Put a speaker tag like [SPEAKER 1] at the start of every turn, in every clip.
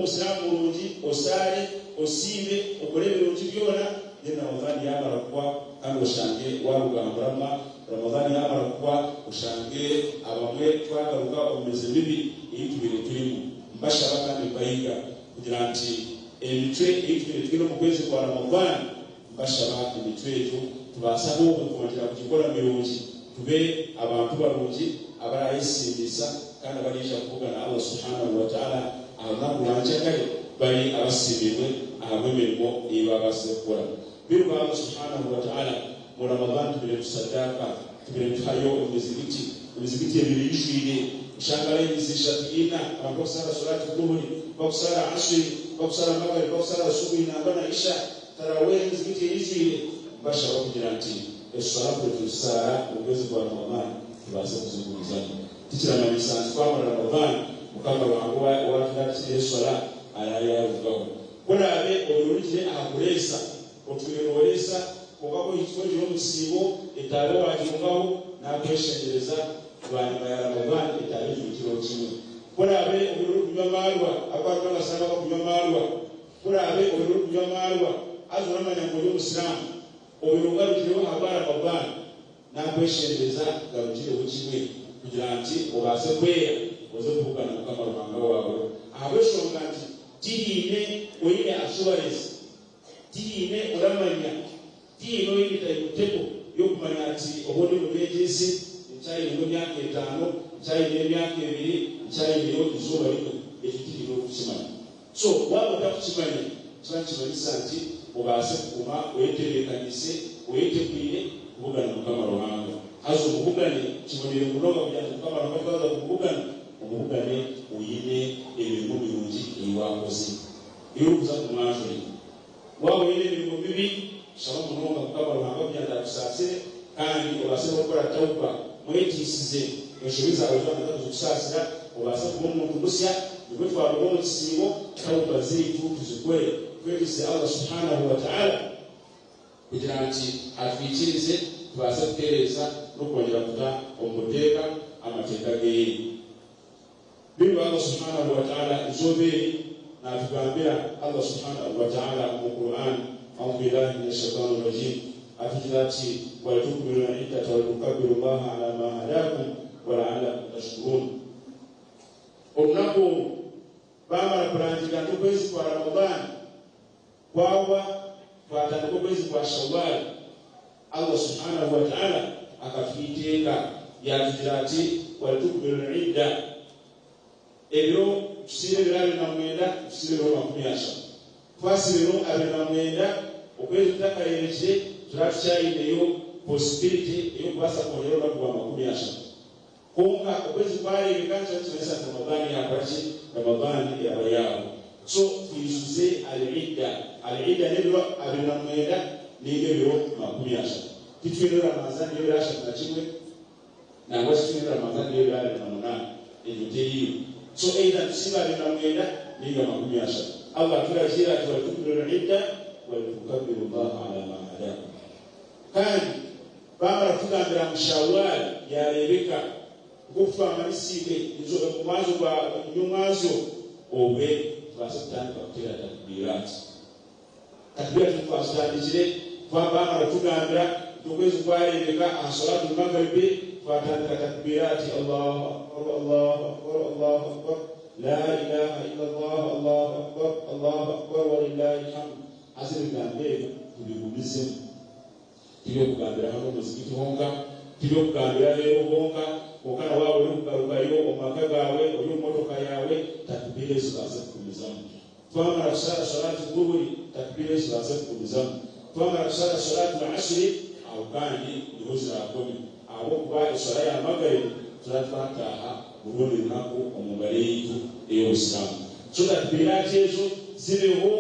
[SPEAKER 1] Muslimu mulungi osale osiime okole ebirungi byona ye Ramadhani yamala kuba kandi oshange walugambulama Ramadhani yamala kuba oshange abamwe twagaruka omumeze mibi eyitubire tulimu mbashaba kandi bayiga kugira nti emitwe eyitubire tulina mu kwezi kwa Ramadhani mbashaba emitwe ejo tubasaba okukongera kugikola mirungi tube abantu balungi abarayisimbisa kandi abarisha kuvuga na Allah subhanahu wa ta'ala abantu banjagale bali abasibirwe abemerimo ebabasekukola biruka Allah subhanahu wa ta'ala mu Ramadhan tubire tusadaka tubire tuhayo emizigiti ebiri yishwire ushangala imizisha ina abantu kusala salati dhuhuri bakusala asri bakusala maghrib bakusala subuhi na bana isha tarawih imizigiti yishwire bashaba kugira nti essalatu tusara ubwezi kwa Ramadhan tubase kuzungumzana tikiramanyisa nti kwa Ramadhan mukama wangu watulati eswala ayayavugaho kolabe olulije akulesa otuyolesa kokako ikikoje omusibo etalo wajimugaho nakweshengereza lwanyuma ya Ramadhan etalo ikiro kimwe kolabe olulu kunyamalwa abantu basaba kunyamalwa kolabe olulu kunyamalwa azuramanya ngo Muslimu obulungalukiro habara Ramadhan nakweshengereza galukire ukimwe kugira nti obase kweya ozovuga na mukama Ruhanga wawe abeshonga nti tiine oyine assurance tiine oramanya tiine oyine tayiteko yokumanya ati obone mubejesi nchayi ngo myaka 5 nchayi myaka 2 nchayi yo izuba liko ekitiro kuchimanya so wabo takuchimanya twanchimanyisa nti obase kuma weterekanise wetekwire kuvuga na mukama Ruhanga azo muvugane kibonere munoga kujya mukama Ruhanga kuvugana umugane uyine ebintu birungi iwakoze iyo uza kumwajuri wabo yine ibintu bibi shaba munoga mukama Ruhanga byanda kusasire kandi obase gukora tauba mwetisize eshubiza abajana kukusasira obase kuba umuntu gusya nibwo twabwo mu kisibo tauba zitu tuzikore kwese Allah subhanahu wa ta'ala kugira nti atwikirize tubase kutereza no kongera kuta omuteka amateka geyi biba Allah subhanahu wa ta'ala izoberi na tugambira Allah subhanahu wa ta'ala mu Qur'an a'udhu billahi minash shaitanir rajim atujilati wa tukmilu al-iddata wa tukabbiru Allah ala ma hadakum wa la'allakum tashkurun onapo bamara kurangira kwezi kwa Ramadhan kwawa kwa kwezi kwa Shawwal Allah subhanahu wa ta'ala akafiteka yatujilati wa tukmilu al-iddata ebyo tusire birali na mwenda tusire ro makumyasha twasire ro abena mwenda okwezi takayeje turafyaine yo possibility yo kwasa ko ro kwa makumyasha konga okwezi kwali bikanza tunesa Ramadhani yapachi Ramadhani ya bayao so tuizuze al-idda ndio abena mwenda nige biro makumyasha kitwiro Ramadhani yo yasha na chimwe na wasitwiro Ramadhani yo yale na munana ejoteyi so either tusiba na mwenda niga makumyasha Allah tulajira tuwatukuru al-idda wa tukabbiru Allah ala ma hadakum kandi bamara tugambira mushawwal ya Rebeka kufa amalisibe izo kumazo kwa nyumazo obe twasatani bakira takbirat twasatani bamara tugambira tukwezi kwa Rebeka asalatu maghribi fatandika takbirati Allahu akbar Allahu akbar Allahu akbar la ilaha illa Allah Allahu akbar Allahu akbar wa lillahi alhamd azirigambira tubigumize tiyo kugambira hano muzikiti honga tiyo kugambira lero honga okana wawe n'ukugarukayo omaka gawe oyo motoka yawe takbire zibaze kumizamu twamara kusala salati dhuhuri takbire zibaze kumizamu twamara kusala salati al-asri au kandi nihoza akomi abo kuba eswala ya maghrib turatwataha ubundi nako omugale yitu eyo Islam so that bilatezo zibeho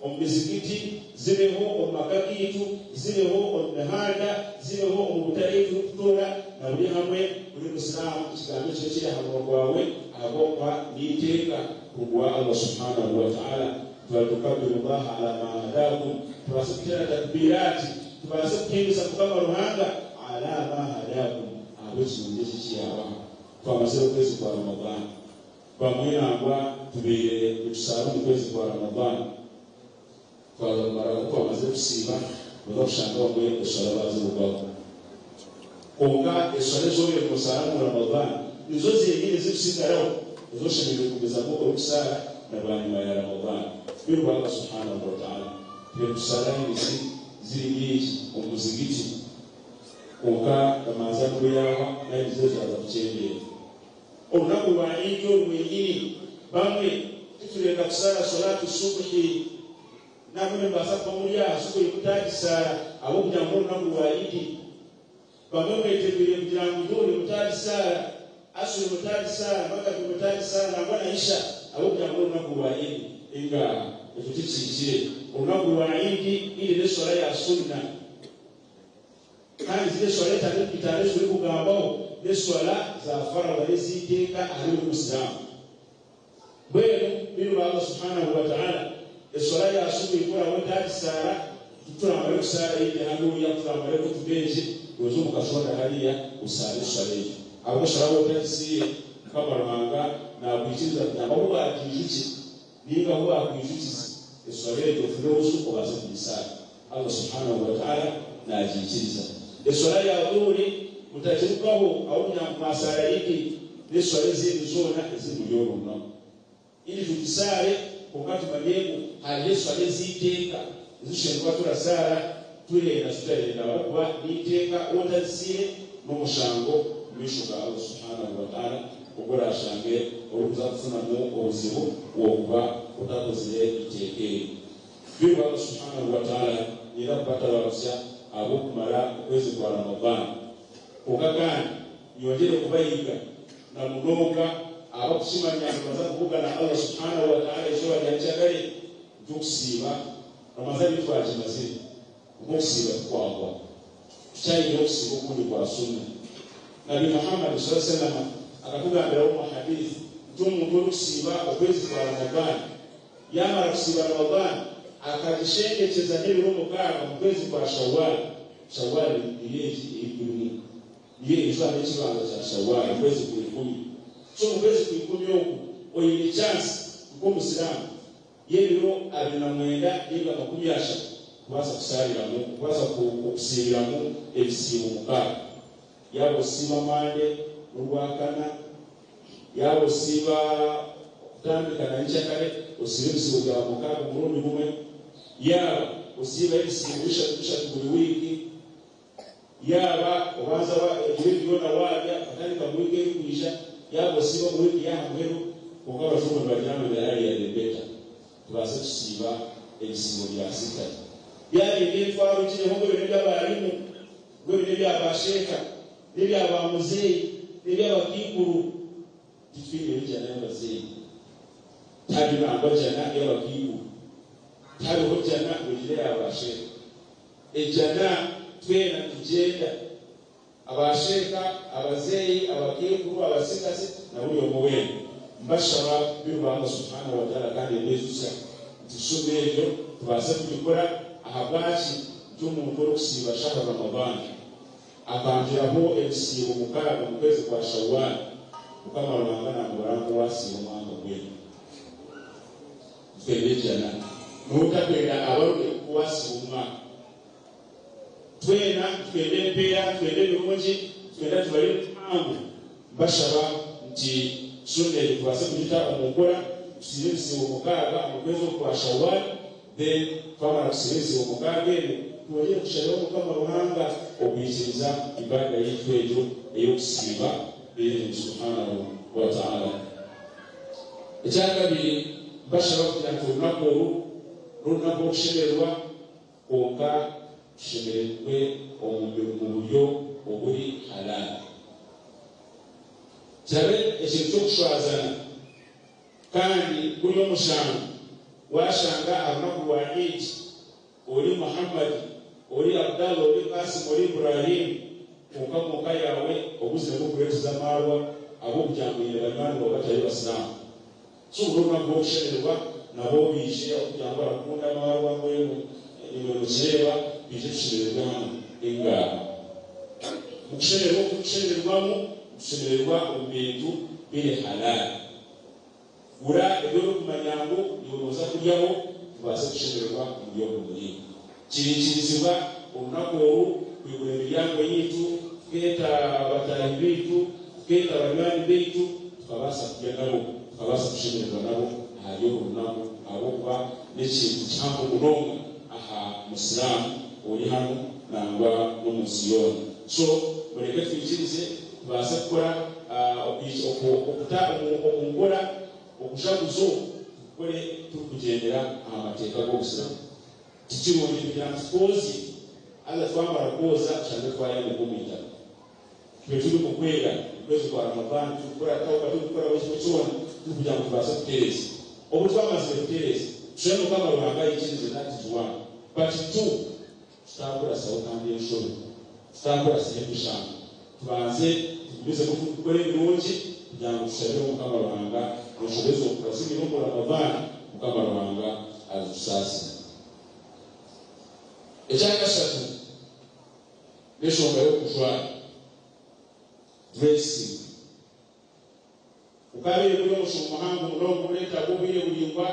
[SPEAKER 1] omizikiti zibeho omakaki yitu zibeho omhanda zibeho omutaifu kutora na buli hamwe buli Islam kigambo kye hamwe kwawe abo kwa niteka kubwa Allah subhanahu wa ta'ala tukabbiru Allah ala ma hadakum twasukira takbirati twasukira kama Ruhanga ala ma hadakum abuzunde kiyawa twamaze kwezi kwa Ramadhan bamwe nangwa tubire tusaba mu kwezi kwa Ramadhani twabara uko bamaze gusiba bazoshanga bamwe eshala bazo ubwabo konga eshala zo yo kusara mu Ramadhani nizo ziyegire zikusigaraho uzoshimira kugeza ko ukusara na banyuma ya Ramadhani biru Allah subhanahu wa ta'ala kusara hizi ziri umuzigiti konga kamaza kuyaha na izo zaza kuchendera onaku wa injo mwingine bamwe tutuleka kusala salatu subhi na kune mbasa pamoja asuko ikutaji sala abo kujambo naku wa idi bamwe mwetebile kujangu dole mutaji sala asu mutaji sala mpaka mutaji sala na bwana isha abo kujambo naku wa idi inga efutichije onaku wa idi ile ne swala ya sunna kandi zile swala tatu zuri kugambao ne swala za faradhi ziteka ari muslimu bwenu biru Allah subhanahu wa ta'ala swala ya asubuhi kwa wata sara tutamara kusara ile hangu ya tutamara kutubenje yozo mukashonda haliya usali swala abo swala wote si kama manga na kuichiza na baba akijichi ninga huwa akijichi swala ile tufurosu kwa sababu misali Allah subhanahu wa ta'ala na ajichiza swala ya dhuhuri mutachirukaho au nyamasara yiki ne swala zindi zona ezimuyoro no ili tutisare wakati majengo halesu aleziteka zishenwa turasara tule na sutale na wakwa niteka otaziye no mushango mishuka Allah subhanahu wa ta'ala ukora shange oruza kufuna mu obuzibu wokuba utakozile iteke biba Allah subhanahu wa ta'ala ila kupata wakusya abo kumara kwezi kwa Ramadhani ukagani yongere kubayiga na munoga abakushimanya baza kuvuga na Allah subhanahu wa ta'ala isho yachagari duksiba Ramadhani twaje mazini duksiba kwakwa cyayi duksiba kundi kwa sunna Nabii Muhammad sallallahu alaihi wasallam akakugambira mu hadith tumu duksiba okwezi kwa Ramadhani yamara kusiba Ramadhani akajishengecheza nilo mukaga mu kwezi kwa Shawwal ile ikulumu ile iswa n'ekibanga kya Shawwal kwezi kwa 10 so mwezi kuikumyo huko oyini chance kwa Muislamu yero alina mwenda ninga makumyasha kwasa kusalira mu kwasa kukusira mu ebisimu mukaka yabo sima mande rwakana yabo siba kutambika na nchakale osibisimu bya mukaka murundi mumwe yaba osiba ebisimu bisha buri wiki yaba obanza wa ebyo na waja atandika mwike kuisha yabo siba mwiki ya mwero kukawa fumo bajana ya hali ya lebeta tubase tusiba ebisimu bya sita yali n'etwaro kine hongo bya balimu gwe bya basheka bya bamuzei bya bakikuru tufike bijana y'abazei tabi bangojana y'abakikuru tabi hojana bujire abasheka ejana twena tugenda abasheka abazei abakikuru abasikasi na buli omuwendo mbashaba biru Allah subhanahu wa ta'ala kandi bezusa tusubiryo tubase kubikora ahabwachi cy'umuntu okusiba shaka Ramadhan akanjiraho ebisibo mukaga mu kwezi kwa Shawwal ukama rwangana murango wasiba mwanga gwe twebejana n'utakwenda abaruke kuwasiba umwaka twena twende pera twende bimuji twenda tubali tangu bashaba nti sunne twase kujita omukora tusibisi omukaga mu kwezi kwa Shawwal then kama tusibisi omukaga tuwaje kusharaho kama ruhanga okuyiziriza ibada yitu ejo eyokusiba biri subhanahu wa ta'ala ekyakabiri bashaba kujantu runako kushemerwa konka kushemerwe mu buryo obuli halal jabe ekintu kushwazana kandi buli omushanga washanga abanaku wa Eid oli Muhammad oli Abdallah oli Qasim oli Ibrahim muka yawe obuzire bukuleteza marwa abo kujangire banyani bakatali basalamu suruna bwo kusherwa nabo bije okujangwa kunda marwa ngoyo ni mujeba bije kusherwa inga kusherwa mu bintu bile halal gura ebyo kumanyango yoboza kulyaho tubase kushemererwa mu byo kumuri kirizibwa olunaku kwigura emiryango yitu keta abatali bitu keta abanywanyi bitu tukabasa kujya nabo tukabasa kushemererwa nabo ayo olunaku abo kuba n'ekintu kyambo bulonga aha musiramu oli hano nangwa n'umusiyoni so mureke twikirize tubase kukora okungora okushaguzo tukore tukugendera amateeka g'obusiramu tikirungi kugira nti tukozi aza twambala kwoza tusange twaya mu kumwita tube tuli mu kwega ukwezi kwa Ramadhani tukora ekintu kyona tukugira ngu tubase kutereeza obu twamaze kutereeza tushobora mukama Ruhanga yikirize nati tuwana but two tutakola sawo kandi enshoro tutakola sehemu tubanze tugumize gukora ebirungi kugira ngo tushabire mukama Ruhanga noshoboze okukasimira mu Ramadhani mukama Ruhanga azitusasira ekyakasatu n'eshonga y'okujwara dressing ukabire kuli omushomo muhango mulongo buleetaaga obwire bulingwa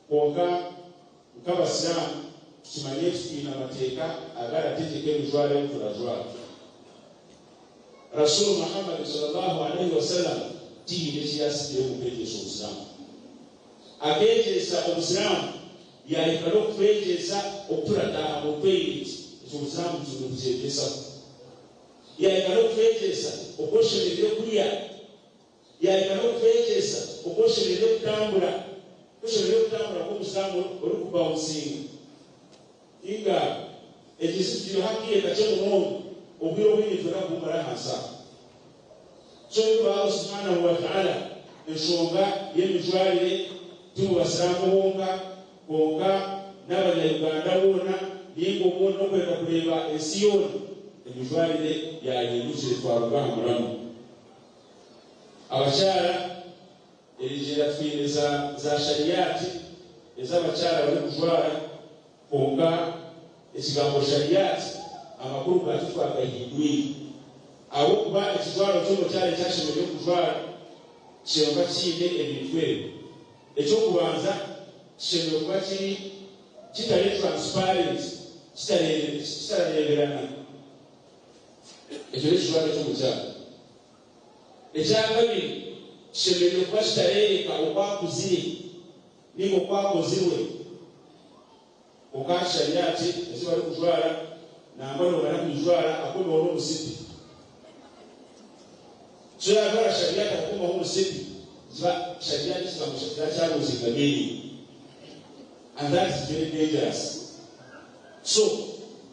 [SPEAKER 1] kwonka nk'abasiraamu tukimanye tukiina amateeka agarategeka ebijwaro ebi turajwara Rasul Muhammad sallallahu alaihi wasallam tiine kiyasigira mu kweteesa obusiraamu aketeesa obusiraamu yalikala okweteesa okutulataha mu toilet ekyo obusiraamu kyeteesa yalikala okweteesa okwosherera kulya yalikala okweteesa okwosherera okutambula kw'obusiraamu olukubawusinga inga ekisukiro hakiye kacye munono obwire obwingi twena kumala hansa so Allah subhanahu wa ta'ala ensonga y'emijwalire tubasiraamu bonka n'abanyayuganda boona ninga obundi okwenda kuleba ensi yoona emijwalire yahindukire twarugaha mulamu abakyala erigyera twine za shariyati ez'abakyala bali kujwara bonka ekigambo shariyati amakulu gati twagahindwire abo kuba ekijwaro ky'omukyala ekyashemereire okujwara kishemereire kiine ebintu ebyo ekyokubanza kishemereire kuba kitali transparent kitaleberana ekyo n'ekijwaro ky'omukyala ekyakabiri kishemereire kuba kitaleereka okwakuzire ninga okwakozirwe okashariyati ezibali kujwara nangwa nobala kujwara akoma omusipi so yagala shariyati akoma omusipi ziba shariyati kyamuzigamiri and that is very dangerous so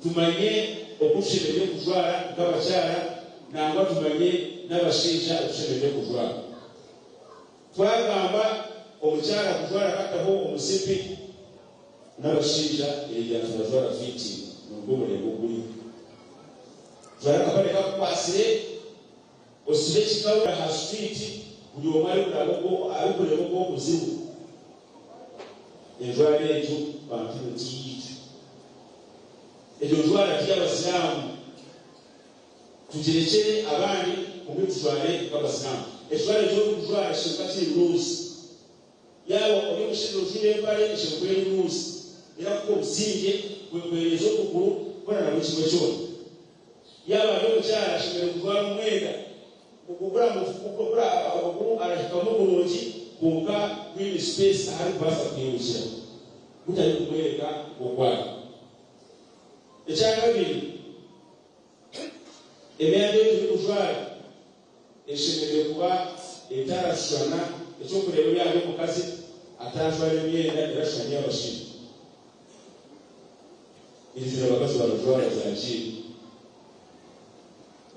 [SPEAKER 1] tumanye okushemereire kujwara nk'abakyala nangwa tumanye n'abashaija okushemereire kujwara twagamba omukyala kujwara kataho omusipi n'abashaija erya tubajwara fiti n'obw'omulembe oguli jwara kapale kakukwasire osibe ekikawula ha street buli omu alikulema ogw'okuzibu enjwala egyo bantu mutiyitu egyo njwala ty'abasiraamu tugirekere abandi kumwe tujwale nk'abasiraamu ekijwala eky'okujwala kishemuka kiri rules yaba oli omushaija ojwire empale kishemuka eri rules era kuko obusinge kwekwereza okugulu kukora nabwe kimwe kyona yaba ali omukyala ashemereire kujwala omwenda okugulu arahikamu bulungi kwonka kwine space ahari kubasa kweyukira gutali kumwereka okwala ekyakabiri emyenda eyo tuli kujwala eshemereire kuba etarashushana ekyokureba byali omukazi atajwala emyenda erashushana y'abashaija irizira abakazi barajwala zakiri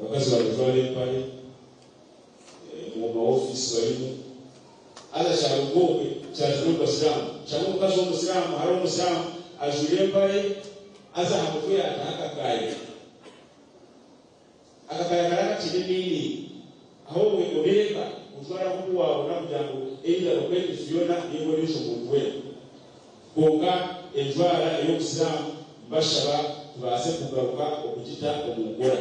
[SPEAKER 1] abakazi barajwala empale mu maofisi balimu aza kyalugobwe kyazire obusiraamu kyali omukazi w'omusiraamu hari omusiraamu ajwire empale aza aha mutwe ataha akakaaya kala kiri nini aho obeeka ojwala kukuwaabona kugira ngu eira okwetisi byona yekoresha omuntu weena kwonka enjwala ey'obusiraamu mbashaba tubaase kugaruka okugita omungora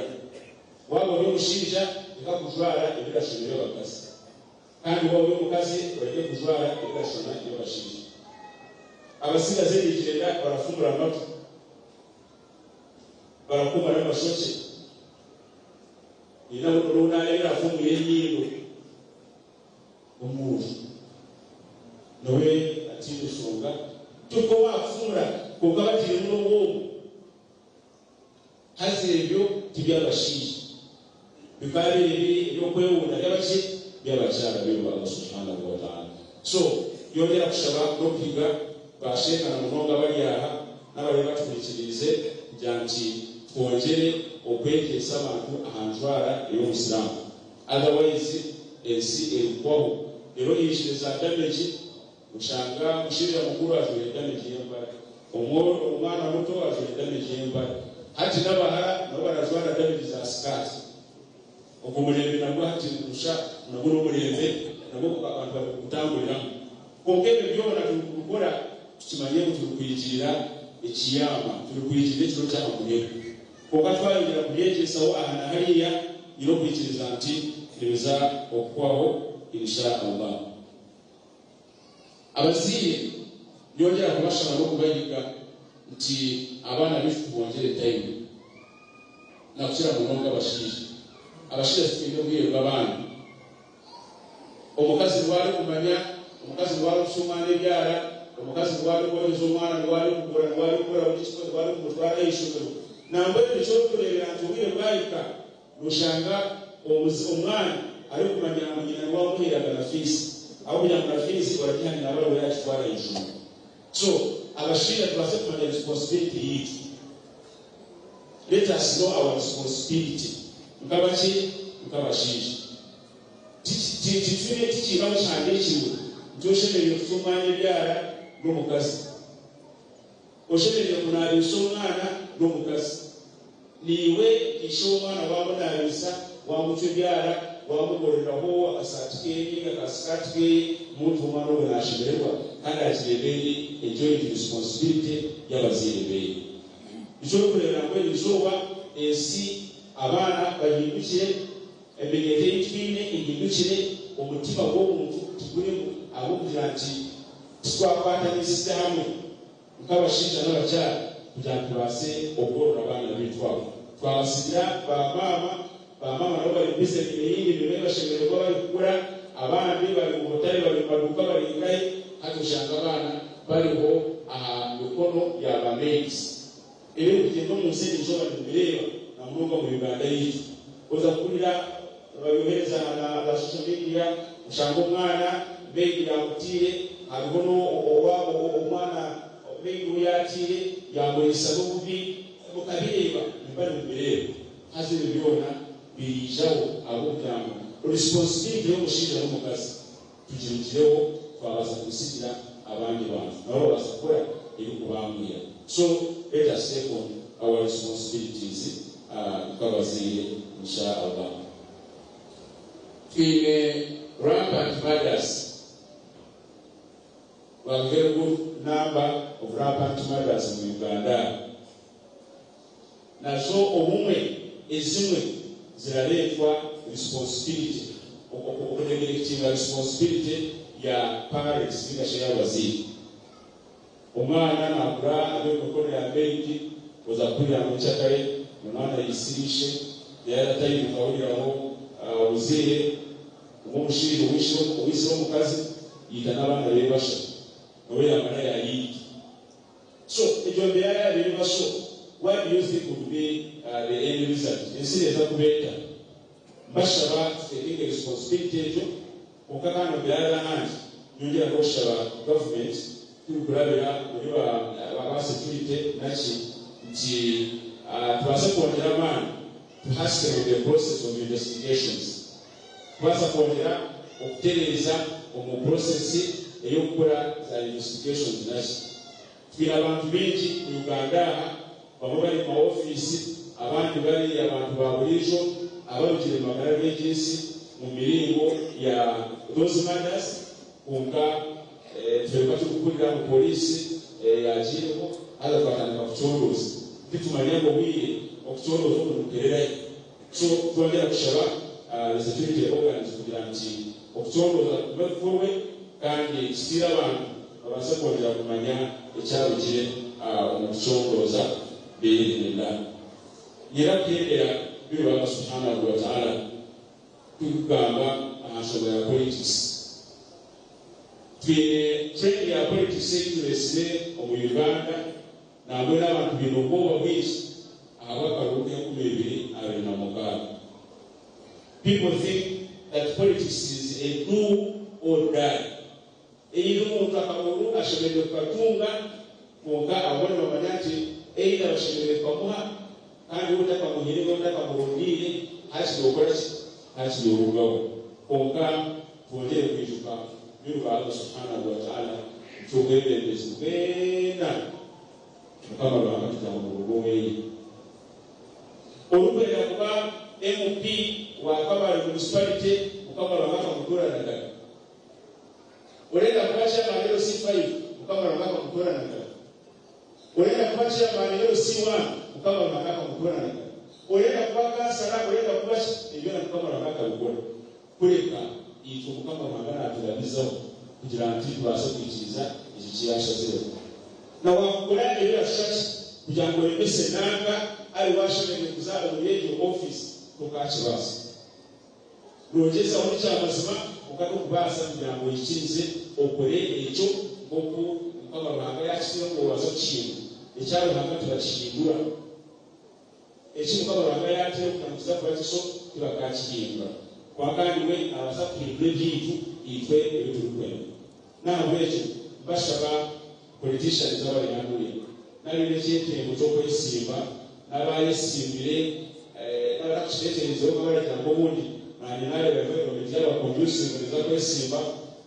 [SPEAKER 1] waba oli omushaija ekakujwala ebirashomere abakazi kandi wowe umukazi urajya kujwara igashona iyo bashije abasigaze bigenda barafungura amatu barakumara n'amashoke ina urunana yarafumuye y'ingo umuntu nawe ati usonga tuko wafura kuko batire n'uwo hazebyo tibyabashije bikari byo kwewunda y'abaki by'abachara byo Allah subhanahu wa ta'ala. So yongera kushaba no kwiga basheka na munonga bariyaha n'abari baturikirize byanti twongere okwekesa abantu ahanjwara iyo Islam. Otherwise ensi erikwaho ero yishiriza damage ushanga mushirira mukuru azuye damage yembara umwana muto azuye damage yembara hati n'abahara nabo barazwara damage za skati okumurembe nabwo hati kurusha nabwo n'umurembe nabwo abantu bakutangurira kongere byona tukukora tukimanye tukwigirira ikiyama tukwigirira cyo cyamakuye kuko twayingira kuyegesaho ahana hariya iro kwikiriza anti kireza okwaho insha Allah abaziye yongera kubashana no kubayiga nti abana bifu bongere time na kushira munonga bashije abashira sikinde bwiye babana omukazi wali kumanya omukazi wali kusumana ebyara omukazi wali kuweza omwana wali kugura wali kukora bukiko wali kumutwara ishukuru nambe cyo kurera ntubiye bayika rushanga omwana ari kumanya amanyina wa muhiraga na fisi aho kunya na fisi barajyana nabo yatwara ishukuru so abashira twase kumanya responsibility yitu. Let us know our responsibility mukabashije titire tikiraho cyane kiwe njoshemeye kusomanya byara n'umukazi oshemeye kunabisa umwana n'umukazi niwe ishomana wabonabisa wamucyo byara wamugoreraho akasatike akasikatike muntu umwana ubonashimerwa kandi akirebeye enjoy the responsibility y'abazirebeye icyo kurera ngo izuba esi abana bahindukire emenyete y'ikine ihindukire umutima w'umuntu tugurimo abo kugira ati twakwata n'isite hamwe nk'abashinja n'abacyara kugira ngo tubase ubworora abana bitwabo twabasigira ba mama nabo bari bize n'ibindi bintu bashemererwa bari gukora abandi bari mu butare bari baduka bari ingahe hatushanga abana bariho ahantu kono y'abamezi ebe kugenda mu nsenge zo bari bireba na munonga mu Uganda yitu oza kurira bayohereza na social media ushanga umwana begi yamutire hariho no owabo umwana begi yatire yamurisa n'ububi mukabireba mbari bireba haze bibona bijaho abo byamo responsibility yo mushinja n'umukazi tugireho twabaza gusigira abandi bantu nabo basakora iri kubambira. So let us take on our responsibilities insha Allah. In rampant murders, we have a very good number of rampant murders in Uganda. Na so omumwe ezimwe ziraletwa responsibility okunegerekitinga responsibility ya parents bigashaya waziri omwana nakura abekokoro ya benki oza kurira mu cyakare umwana yisirishe yarataye mukawuriraho uzire umushiri wisho mukazi yita n'abana be basha nawe yamara yayi. So ejombe ya biri basho what do you think would be the end result? Instead of kubeta bashaba taking responsibility to ukakana byara hanze yongera koshaba government kurabira muri ba security nachi nti twase kongera man to hasten the process of investigations twase kongera okutereza omu process eyokukora za investigations nachi twira abantu bengi mu Uganda bamwe bari mu office abandi bari abantu baburijo ababikire magara y'egisi mu miringo ya those matters kunga twebatu kukurira mu polisi yajireho ala kwatanga kuchondoza bitumanya ngo wiye okuchondoza mu kerera. So twongera kushaba the security organs kugira nti okutongoza kubafuwe kandi kitira abantu abaasa kwongera kumanya ekyalo kye omukutongoza biirinda era kugendera birwaba subhanahu wa ta'ala tukugamba ahansobola ya politics twine trend ya politics ekiresire omu Uganda nabwe n'abantu bino ubwoba bwingi ahabw'akaruhuko k'2026. People think that politics is a do or die. Eyo omuntu akabulu ashemerewe kukatunga konka abone bamanya nti eira bashemerewe kukamuha kandi utakamuhirire utakamuhundire hasidokola hasidorugaho konka twongere kwijuka biruka Allah subhanahu wa ta'ala tubebembezi bena mukama lwanga tutamurugowe olubera kuba MP wa Kabale municipality mukama lwanga mukura nadala olenda kubacha maneno C5 mukama lwanga mukura nadala olenda kubacha maneno C1 mukama lwanga mukura nadala olenda kubaka sala olenda kubacha ebyo na mukama lwanga mukura kuleka ito mukama lwanga atulabiza kugira nti tubashe kwikiriza iki kiyashazeho na wakora ebyo yashaje kugira ngo lemese nanga ari washobora kuzaba mu radio office tukakibasa rogeza aho cyamazima ukako kubasa kugira ngo yikinze okore ecyo ngoku mukama lwanga yakiriye ngo wazo kintu ecyaro hanga turashingura eki mukama lwanga yakiriye kugira ngo kiso tubakakiyinga kwa kandi we abasa kwibwe bitu itwe ebiturukwe nawe ekyo bashaba politicians abayanduri nabire cyetemo cyo kwesimba n'abayesimbire n'abakiteterezo b'abarya ngo bundi nanye nawe bavero bijya bakondusive za kwesimba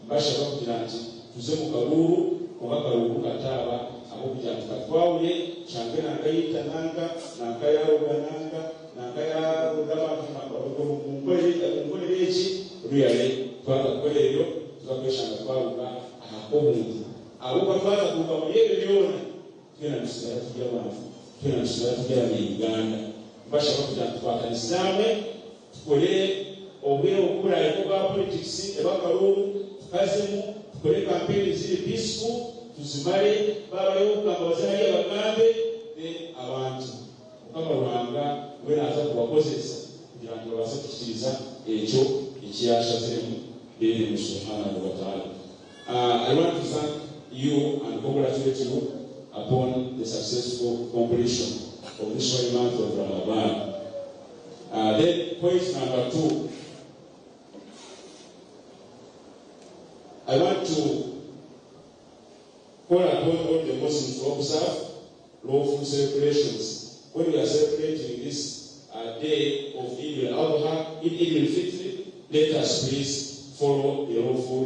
[SPEAKER 1] bashaba kugira nti tuze mu kaburu kubakaruru kataba abo kugira twawuye cyangwa nangayita nanga nangayarura nanga nangayarura abantu mungore iki ruyale twagakoreyo tugakweshanga twawuga ahakobuntu abo bafaza kuva mu yebe byona twena nusira tujya abantu twena nusira tujya mu Uganda bashaka kugira twakanisame tukore obwe okura ekuba politics ebakaruru tukazimu tukore campaign ziri peaceful tuzimare babayo kabazana y'abagambe abantu mukama lwanga we naza kubakozesa kugira ngo baze kukiriza ekyo ekiyashazemu bere subhanahu wa ta'ala. I want to thank you and congratulate you upon the successful completion of this holy month of Ramadan. Then point number 2, I want to call upon all the Muslims to observe lawful celebrations. When we are celebrating this day of Eid al-Adha, Eid al-Fitr, let us please follow the lawful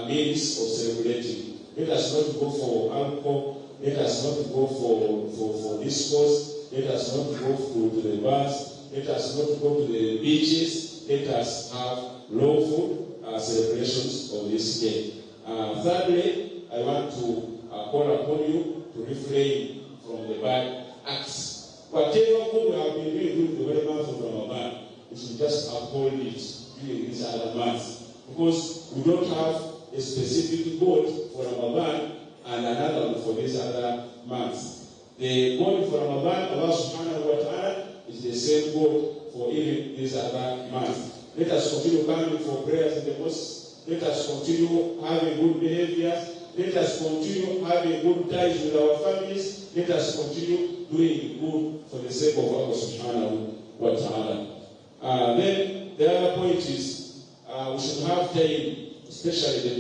[SPEAKER 1] means of celebrating. Let us not go for alcohol. Let us not go for discourse. Let us not go to the bars. Let us not go to the beaches. Let us have lawful celebrations of this day. Thirdly, I want to call upon you to refrain from the bad acts. Whatever good we have been doing during the very month of Ramadan, we should just uphold it during these other months. Because we don't have a specific goal for Ramadan and another one for these other months. The goal for Ramadan, Allah subhanahu wa ta'ala, is the same goal for even these other months. Let us continue coming for prayers in the mosque. Let us continue having good behaviors. Let us continue having good ties with our families. Let us continue doing good for the sake of Allah subhanahu wa ta'ala. Then the other point is we should have time, especially the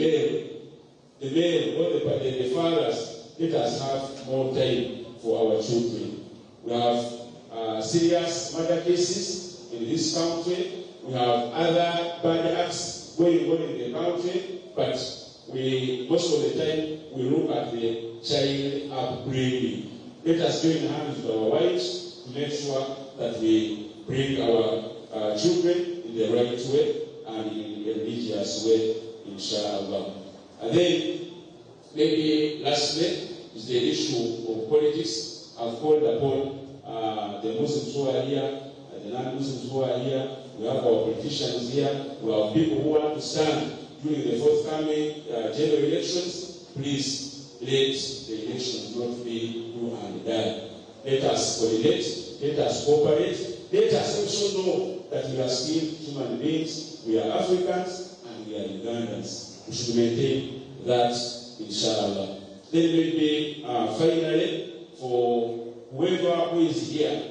[SPEAKER 1] male, or the fathers. Let us have more time for our children. We have serious murder cases in this country. We have other bad acts going on in the country, but most of the time we look at the child upbringing. Let us join hands with our wives to make sure that we bring our children in the right way and in a religious way, inshallah. And then, maybe lastly, is the issue of politics. I've called upon the Muslims who are here, the non-Muslims who are here, we have our politicians here, we have people who want to stand during the forthcoming general elections. Please let the elections not be do and die. Let us coordinate, let us cooperate, let us also know that we are still human beings, we are Africans, and we are Ugandans. We should maintain that, inshallah. Then maybe finally, for whoever who is here,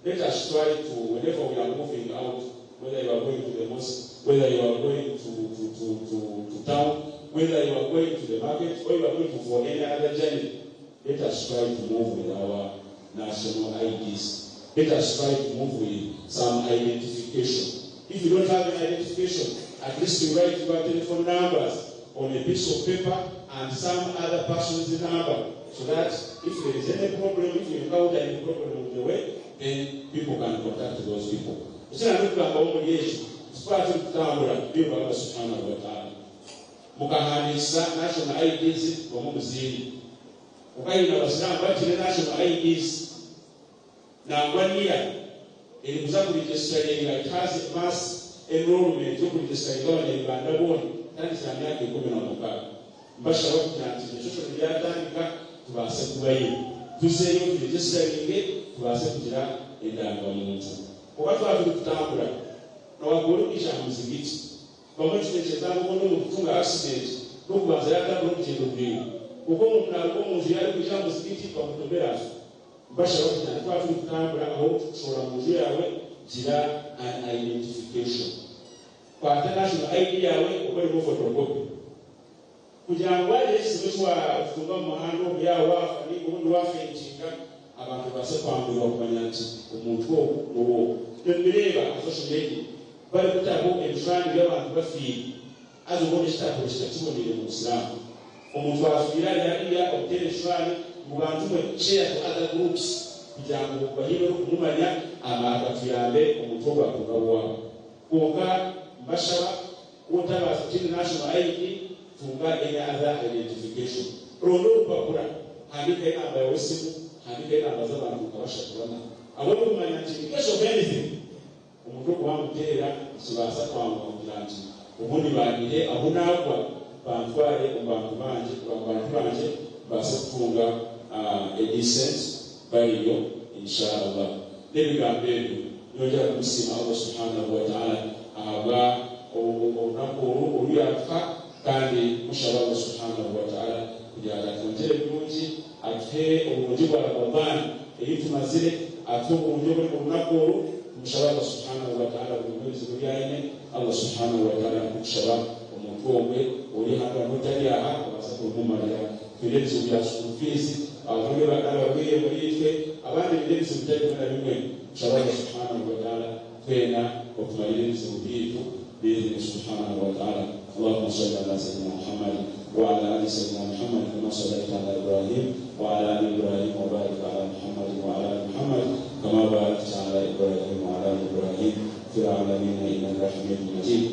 [SPEAKER 1] let us try to, whenever we are moving out, whether you are going to the mosque, whether you are going to town, whether you are going to the market, or you are going for any other journey, let us try to move with our national IDs. Let us try to move with some identification. If you don't have an identification, at least you write your telephone numbers on a piece of paper and some other person's number, so that if there is any problem, if you encounter any problem on the way, then people can contact those people. Mukahanisa national IDs kwa muzini. Ukaina basiramu batire national IDs na ngwania elikuza kuregister it has mass enrollment yo kuregister ngwana Uganda bone kandi cyane yake 10 mbasha bakutanti cyo byatandika tubase kubaye tuseyo kuregister tubase kugira endanga muntu kuba twafite kutambura no wagurukisha muzigiti bamwe cyeza ngo no kutunga accident no kubanza yakabura kugenda bwiwe uko umuntu ntabwo umuntu yari kujya muzigiti kwa mutobera mbasha bakujyana twafite kutambura aho ushobora mu yawe gira an identification kwa national ID yawe ukore mu photocopy kugira ngo wese utunga mu hano yawa ni ubundi wafentinga abantu base kwambura kumanya ati umuntu wo tembeleba social media bari kutabo ebishani y'abantu bafiri azobone kitabo kibonere mu Islam umuntu afira ya hotel shani mu bantu mwe share to other groups kugira ngo bahire kumumanya amakafiyambe umuntu bakugabwa kuka mbashaba utaba national ID tunga any other identification rondo upakura handika namba ya simu handika namba za bantu kabasha kubona abo kumanya ati case of anything umuntu kwamutera kibasa kwanga kugiranti ubundi bagire aho nakwa bantware umbantu banje base kufunga decent bariyo inshallah nebigambe yongera kumusima Allah subhanahu wa ta'ala aba onakuru uriyaka kandi mushaba Allah subhanahu wa ta'ala kugira akonjere byunji athe ubundi bwa Ramadan eyitumazire atubu ubundi bwa nakuru mushaba subhanahu wa ta'ala bumwezi bujyanye Allah subhanahu wa ta'ala kushaba umukobwe uri hano mutari aha basa kumumarira birenze bya sufisi avuye bakarabuye muri twe abandi birenze bitari na bimwe mushaba subhanahu wa ta'ala twena okumaririza ubitu bizi subhanahu wa ta'ala Allahumma salli ala sayyidina Muhammad wa ala ali sayyidina Muhammad kama sallaita ala Ibrahim wa ala ali Ibrahim wa barik ala Muhammad wa ala ali Muhammad كما باركت على إبراهيم وعلى إبراهيم في العالمين إنك حميد مجيد.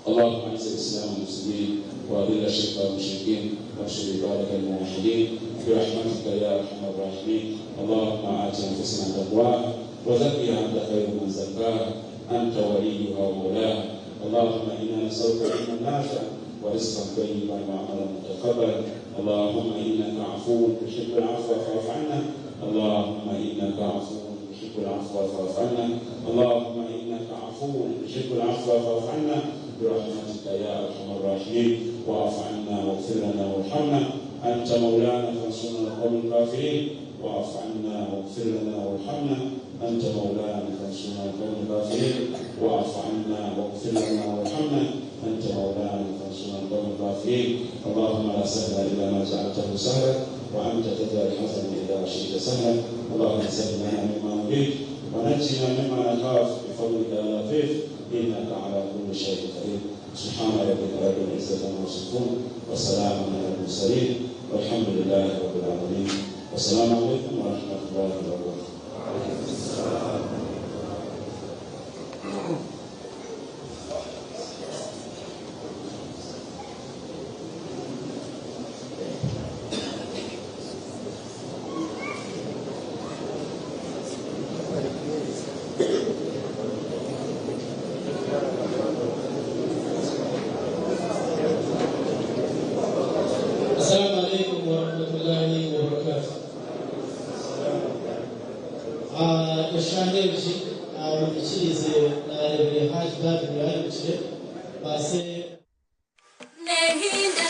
[SPEAKER 1] اللهم أعز الإسلام والمسلمين وأذل الشرك والمشركين وانصر عبادك الموحدين برحمتك يا أرحم الراحمين. اللهم آت أنفسنا تقواها وزكها أنت خير من زكاها أنت وليها ومولاها. اللهم إنا نسألك علما نافعا ورزقا طيبا وعملا متقبلا. اللهم إنك عفو تحب العفو فاعف عنا. اللهم إنك عفو تحب العفو فاعف عنا. اللهم إنك عفو تحب العفو فاعف عنا برحمتك يا أرحم الراحمين. واعف عنا واغفر لنا وارحمنا أنت مولانا فانصرنا على القوم الكافرين. واعف عنا واغفر لنا وارحمنا أنت مولانا فانصرنا على القوم الكافرين. واعف عنا واغفر لنا وارحمنا أنت مولانا فانصرنا على القوم الكافرين. اللهم لا سهل إلا ما جعلته سهلا وأنت تجعل الحزن إذا شئت سهلا. اللهم سهل لنا مما نريد ونجنا مما نخاف بفضلك يا لطيف إنك على كل شيء قدير. سبحان ربك رب العزة عما يصفون وسلام على المرسلين والحمد لله رب العالمين. والسلام عليكم ورحمة الله وبركاته. وعليكم السلام.
[SPEAKER 2] Thank you. wabarakatuh. Yashangeje abikirize na Reverend Haji David Yarukiye base
[SPEAKER 3] Nehinda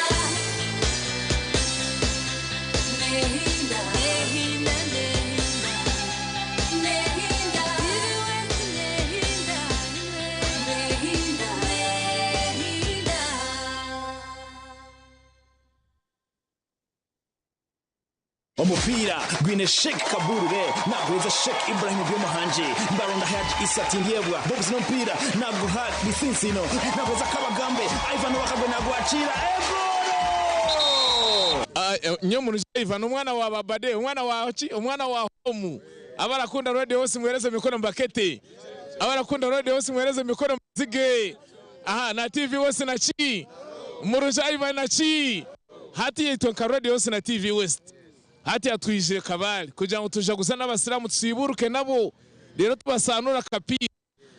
[SPEAKER 4] Omupira gwine Sheikh Kaburure nagweza Sheikh Ibrahim Byomahanje Baronda Haji Isa Tindiebwa Bobs no mpira naguha Bisinsino nagweza Kabagambe Ivan Wakagwe nagwachira
[SPEAKER 5] Nyomuntu Ivan umwana wa Babade umwana wa Homu abarakunda radio hose mwereze mikono mbakete abarakunda radio hose mwereze mikono mzige na TV hose na chi Murunja Ivan na chi hati yitonka radio hose na TV West hati atwijire Kabale kugira ngo tuje gusa n'abasilamu tusiburuke nabo rero tubasanura kapira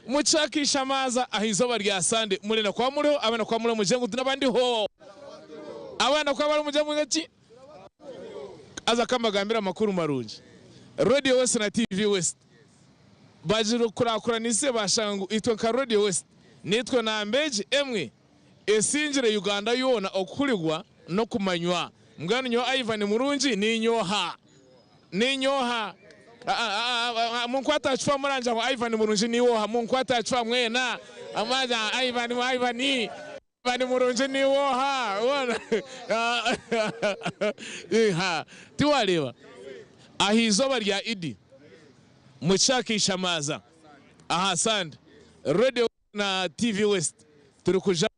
[SPEAKER 5] mucakisha amaza ahizoba rya sande murena kwa muriho abana kwa muri mujengo n'abandi ho abana kwa bari mujengo ngaki aza kamagambira makuru marunji Radio West na TV West bajiro kurakura nise bashangu itonka Radio West nitwe na mbeje emwe esinjire Uganda yona okuligwa no kumanywa mgani nyo Ivan Murunji ni nyoha munkwata achwa muranja wa Ivan Murunji ni woha munkwata achwa mwena amaja Ivan Murunji ni woha ha tiwaleba ahizoba rya Idi mushakisha amaza sande Radio na TV West turi kuja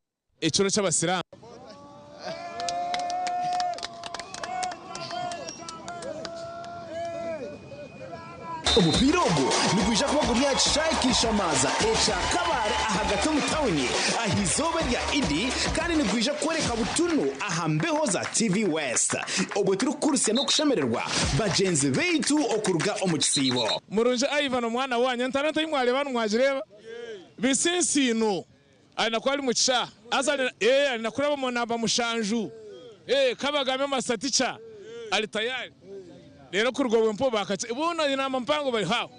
[SPEAKER 5] icuro cy'abasilamu
[SPEAKER 4] Umupira ugo nigwija kubaguri ya Sheikh Amaza echa Kabare ahagato mutawini ahizoba rya Idi kandi nigwija kwereka butunu ahambeho za TV West obwe turi kurusya no kushemererwa bagenzi beitu okuruga omukisibo
[SPEAKER 5] Murunja Ivan umwana wanya ntaranta yimwale banu mwajireba bisinsino ari kwali mucisha azali ari nakuraba mu namba mushanju Kabagame masaticha ali tayari rero kurugobwe mpo bakace ibona inama mpango bari hawo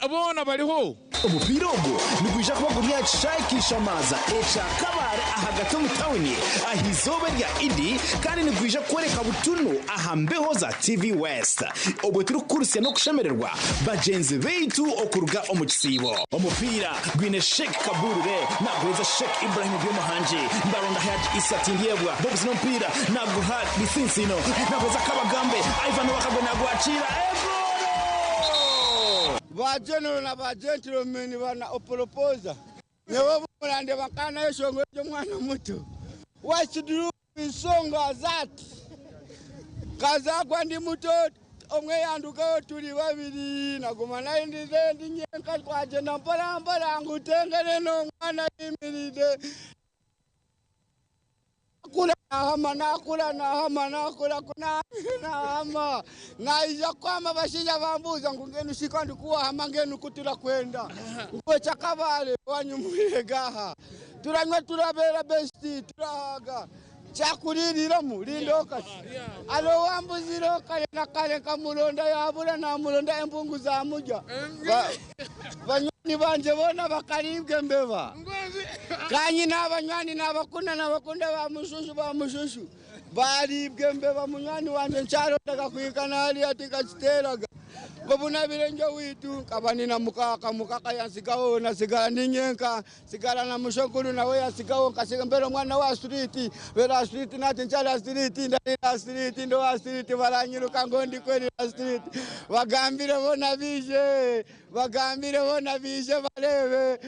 [SPEAKER 5] abona bari ho
[SPEAKER 4] umupira ugo nigwija kubaguri ya Sheikh Amaza echa Kabare ahagato mutawini ahizoba rya Idi kandi nigwija kwereka butunu ahambeho za TV West obwe turi kurusya no kushemererwa bagenzi beitu okuruga omukisibo umupira gwine Sheikh Kaburure nagweza Sheikh Ibrahim Byomahanje Baronda Haji Isa Tindiebwa Bobs no mpira naguha Bisinsino nagweza Kabagambe Ivan Wakagwe nagwachira
[SPEAKER 6] ba general na ba gentlemen bana opolopoza nyewe mulande bakana yeshongo ryo mwana muto wachiduru isonga zati kaza kwa ndi muto omwe yanduka tuli babiri nagumana indize ndinyenka kwaje na mpala ngutengene no mwana imiride kula kuna naija kwama bashija bambuza ngungenu shikandi kuwa hamangenu kutula kwenda ngwe chakabale wanyumure gaha turanywa turabera besti turahaga chakuririra mu lindoka alo wambuziro kale kamulonda yabura na mulonda embungu za muja banyani banje bona bakaribwe mbeba kanyi n'abanywani n'abakunda ba mushushu baribwe mbeba munywani wanje ncharondaga kwikana hali atikachiteraga ngobuna birenge witu kabani na mukaka yansigaho na sigara ninyenka sigara na mushokuru nawe yansigaho kasiga mbere mwana wa street vera street nati nchala street ndira street ndo wa street baranyiruka ngondi kweli street bagambire bona bije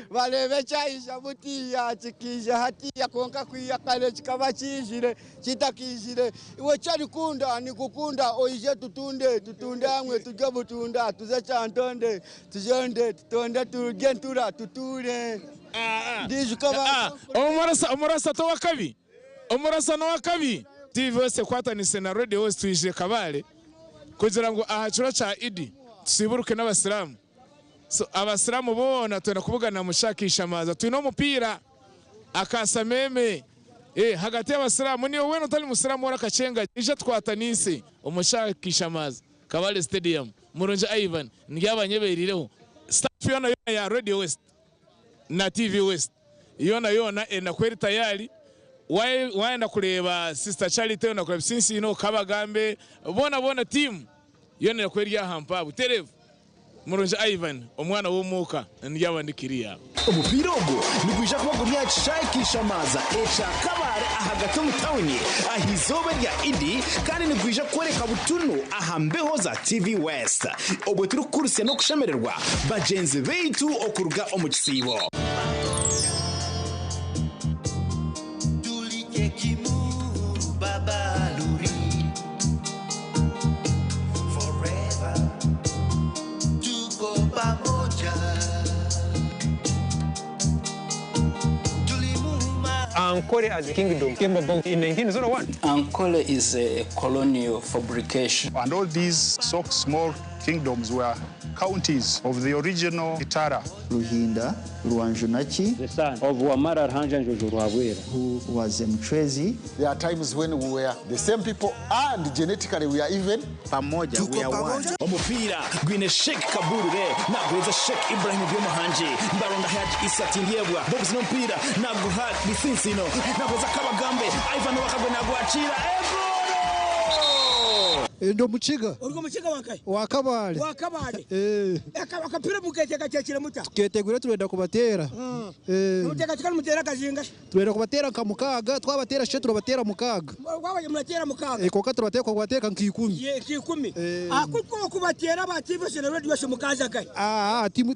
[SPEAKER 6] balebe chaisha butiya chikija hatiya konka kwiya kale chikabachijire chitakijire iwe chari kunda nikukunda oije tutunde amwe tujya butunda tuze chantonde tujonde tutonde tugentura tuture ndijukaba
[SPEAKER 5] umurasa to wakabi umurasa no wakabi TV West kwatanise na Radio West twijire Kabale kugira ngo ahacura cha Idi tusiburuke n'abasilamu so abasilamu bona twenda kubugana mushakisha amaza twino mupira akasameme hagati y'abasilamu niyo wena utari musilamu wara kacenga ije twatanise umushakisha amazi Kabale Stadium Murunja Ivan ndyabanyeberireho staff yona ya Radio West na TV West yona na kweli tayari waenda kureba Sister Charity yona kureba sinsi no Kabagambe bona team yona kweli ya hampa buterevu Murunja Ivan omwana w'umuka ndyabandikiriya
[SPEAKER 4] umupira ubwo nigwija kubago myashakisha amaza echa kabare ahagati mu tawuni ahizobe rya Idi kandi nigwija kwereka butuno ahambeho za TV West ubwo turi kurusya no kushemererwa bagenzi beitu okuruga omukisibo
[SPEAKER 3] Ankole as a kingdom came about in 1901.
[SPEAKER 7] Ankole is a colonial fabrication.
[SPEAKER 8] And all these so small kingdoms were counties of the original Itara.
[SPEAKER 9] Ruhinda, Ruanjunaki,
[SPEAKER 3] The son of Wamara Rhanja Jojo Rwabwera,
[SPEAKER 9] who was a Mchwezi.
[SPEAKER 10] There are times when we were the same people and genetically we are even.
[SPEAKER 4] Pamoja we are one. Omupira gwine Sheikh Kaburure na gweza Sheikh Ibrahim Byomuhanji ndaronda Haji Isa Tindiebwa Bobs no mpira na guhad Bisinsino na gweza Kabagambe Ivan wakagwe na gwachira
[SPEAKER 6] ndo muchiga
[SPEAKER 11] urwo muchiga wankaye
[SPEAKER 6] wakabale akapira mukete kacekira muta
[SPEAKER 11] ketegure turenda kubatera
[SPEAKER 6] muteka kikali mutera kazinga
[SPEAKER 11] turenda kubatera kamukaga twabatera she turabatera mukaga
[SPEAKER 6] wabaye muratera mukaga
[SPEAKER 11] koka turabateka kubateka nkikumi
[SPEAKER 6] ye kikumi akutwo kubatera bativese na radio she mukaza kai
[SPEAKER 11] timu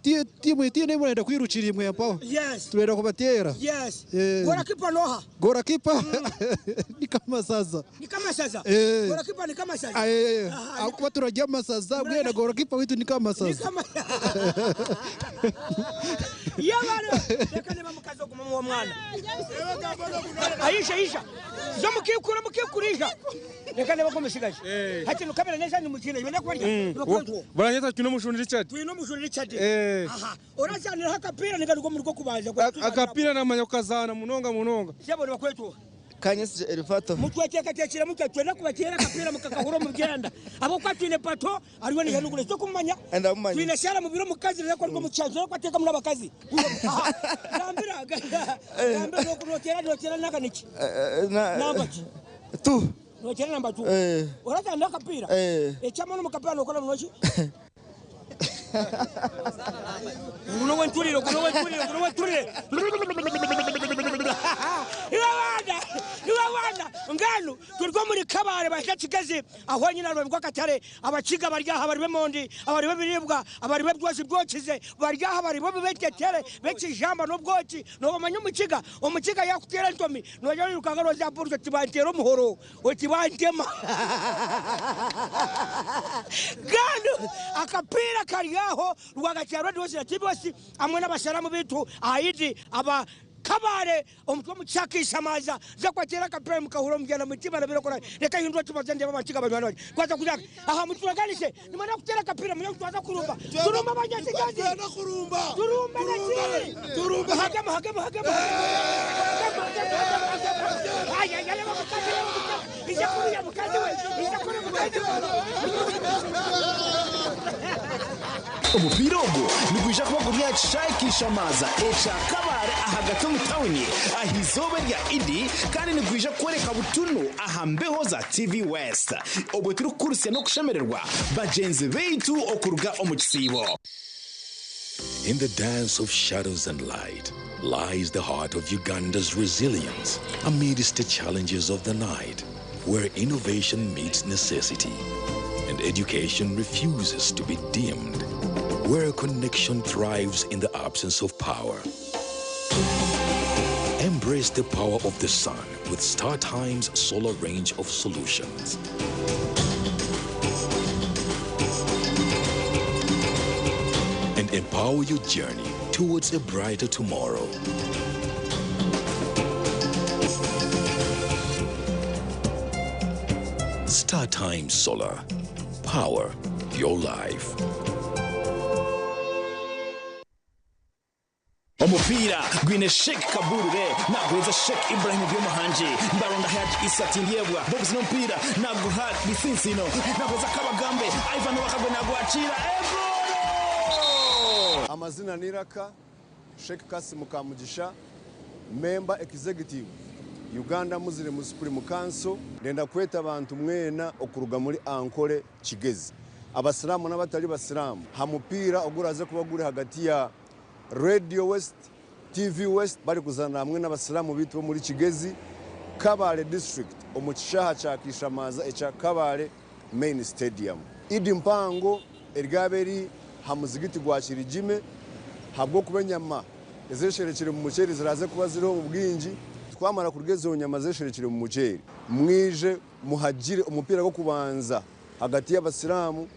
[SPEAKER 11] ne murenda kwirukira imwe yapaho
[SPEAKER 6] yes
[SPEAKER 11] turenda kubatera
[SPEAKER 6] yes gora kipa ni kama sasa gora kipa ni kama sasa
[SPEAKER 11] akuba turajya masaza mwenda gora kipa witu ni kama sasa
[SPEAKER 6] yabana rekane bamukazo kumwa mwana Aisha zo mukikurisha rekane bakomushigaje hati no kamera neza ni mukine yone kwarya
[SPEAKER 3] baranyeta kino mushunira cyati
[SPEAKER 6] twino mushunira cyati uracyanira hakapira nigaruko muri ko kubaza
[SPEAKER 3] akapira namanya kukazana munonga
[SPEAKER 6] cyabone bakwetu
[SPEAKER 11] Kanyesi Elifato
[SPEAKER 6] mutweteka tekira mutwetwe kubatera kapira mukakahuro mugenda abo kwatine pato ariwe ni hanugure cyo kumanya twine shara mu biro mukazi reko rwo mucyazo kwateka muri abakazi nambira no kurotera nakaniki namba
[SPEAKER 11] tu
[SPEAKER 6] rotera namba 2 uratanda kapira echamo no mukapira no kola munochi Uno wenturire Iwabana ngano turiko muri kabare bashakigaze aho nyina rwebwa katare abaciga baryaha bari bemondi abari biribwa abari byose bwokize baryaha bari bo betetere bekijamba no bwoki no bamanya umuciga yakutera ntomi no yari rukangaro za buryo tibantero muhoro otibantema ngano akapira kariyaho rwagacyaro rwose tibose amwe n'abasharamu bitu ahidi aba kabare omutwe muchakisha maza zakwatera kapira mukahuro mugenda mutima na birokora reka hindwa tubazende babachiga banywana kwaza kujaka aha muturaganishe nimana kutera kapira munyo twaza kurumba banyati gazi turumba nakiri turumba hagama aya mukazi ija mukazi
[SPEAKER 4] umupira ubwo nigwija kubago myashakisha amaza echa kabare ahagati mu tawuni ahizobe rya Idi kandi nigwija kwereka butuno ahambeho za TV West ubwo turi kurusya no kushemererwa bagenzi beitu okuruga omukisibo.
[SPEAKER 12] In the dance of shadows and light lies the heart of Uganda's resilience amidst the challenges of the night, where innovation meets necessity and education refuses to be dimmed, where connection thrives in the absence of power. Embrace the power of the sun with StarTime's solar range of solutions. And empower your journey towards a brighter tomorrow. StarTime Solar. Power your life.
[SPEAKER 4] umupira gwine Sheikh Kaburure nagweza Sheikh Ibrahim Byomuhanje ndaronda Haji Isa Tindiebwa box no mpira naguha Bisinsino nagweza Kabagambe Ivan Wakagwe nagwachira egoro.
[SPEAKER 13] Amazina niraka Sheikh Kasim Kamugisha, member executive Uganda Muslim Supreme Council. Ndenda kweta abantu mwena okuruga muri Ankole Kigezi. Abasilamu n'abatali basilamu hamupira oguraze kuba guri hagati ya Radio West, TV West bari kuzana hamwe n'abasilamu bitu muri Kigezi, Kabale district omukishaha cha Kishamaza echa Kabale main stadium. Idi mpango erigaberi hamuzigiti gwa Kirijime habwo kubenyama ezesherekere mu muceri ziraze kuba ziriho mu bwinji twamara kurgezo nyama zesherekere mu muceri mwije muhagire umupira go kubanza hagati y'abasilamu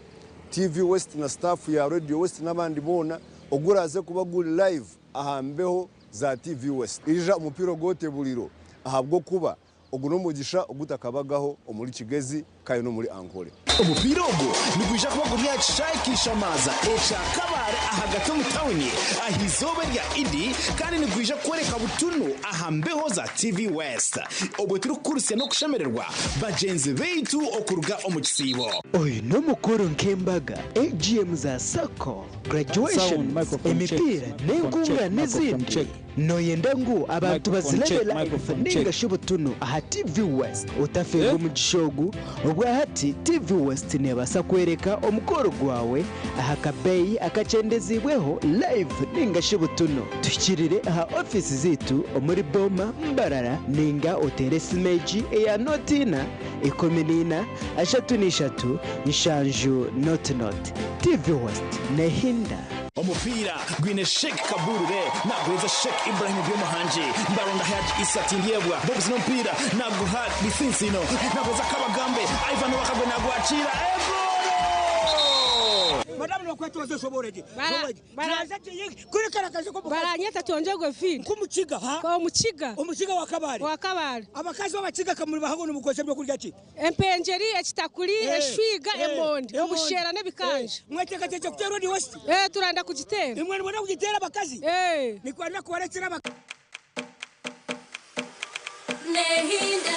[SPEAKER 13] TV West na staff ya Radio West n'abandi bona oguraze kuba guri live ahambeho za TV West irija umupira gote buliro ahabwo kuba oguno mugisha ogutakabagaho omuri Kigezi kayo no muri Ankole.
[SPEAKER 4] Umupira ogo nigwija kuba guri ya Kishamaza echa Kabare ahagato mu tawuni ahizobe rya Idi kandi nigwija kwereka butuno ahambeho za TV West obwe turi kurusya no kushemererwa bagenzi beitu okuruga omukisibo
[SPEAKER 14] oyi no mukoro nkembaga AGM za Sako graduation emipira n'enkunga n'izindi noyenda ngo abantu bazilebela ninga shubutuno aha TV West utafego mu gishogu obwa hati TV West nebasa kwereka omukoro gwawe aha kabeyi akacendezibweho live ninga shubutuno tukirire aha office zitu omuri Boma Mbarara ninga oteresi meji eya notina ikominina ashatu nshanju not TV West nehinda.
[SPEAKER 4] Umupira gwine Sheikh Kaburure nagweza Sheikh Ibrahim Byomuhanje ndaronda Haji Isa Tindiebwa box no mpira naguha Bisinsino nagweza Kabagambe Ivan Wakagwe nagwachira egoro.
[SPEAKER 15] Madame nokwetoze shoboreje kuri karakaje ko baranyeta tonjegwe fini kumukiga ha ko umukiga wa Kabare abakazi b'abakiga kamuri bahago n'umukoshe byo kurya ki empenjeri ekitakuri eshwiga emondi umushera nebikanje mweteka cece ku Radio West turanda kugitera imwe nibona kugitera abakazi ni kwanda kubarekera abakazi nehinda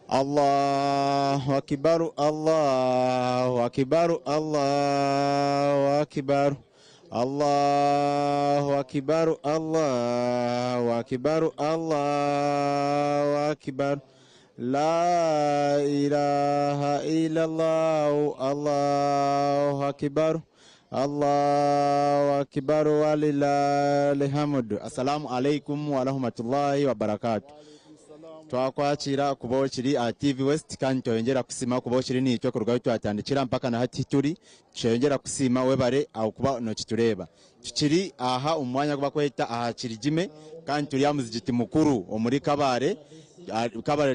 [SPEAKER 16] Allahu akbar Allahu akbar Allahu akbar Allahu akbar Allahu akbar Allahu akbar La ilaha illallah Allahu akbar Allahu akbar walillahil hamd. Assalamu alaikum wa rahmatullahi wa barakatuh. Twakwakira kubo kiri a TV West kandi toyongera kusima kubo kiri ni cyo kurwa twatandikira mpaka na hati turi cyongera kusima webare aho kuba no kitureba kiri aha umwanya kuba kweta aha Kirijime kandi turi amuzigiti mukuru omuri Kabare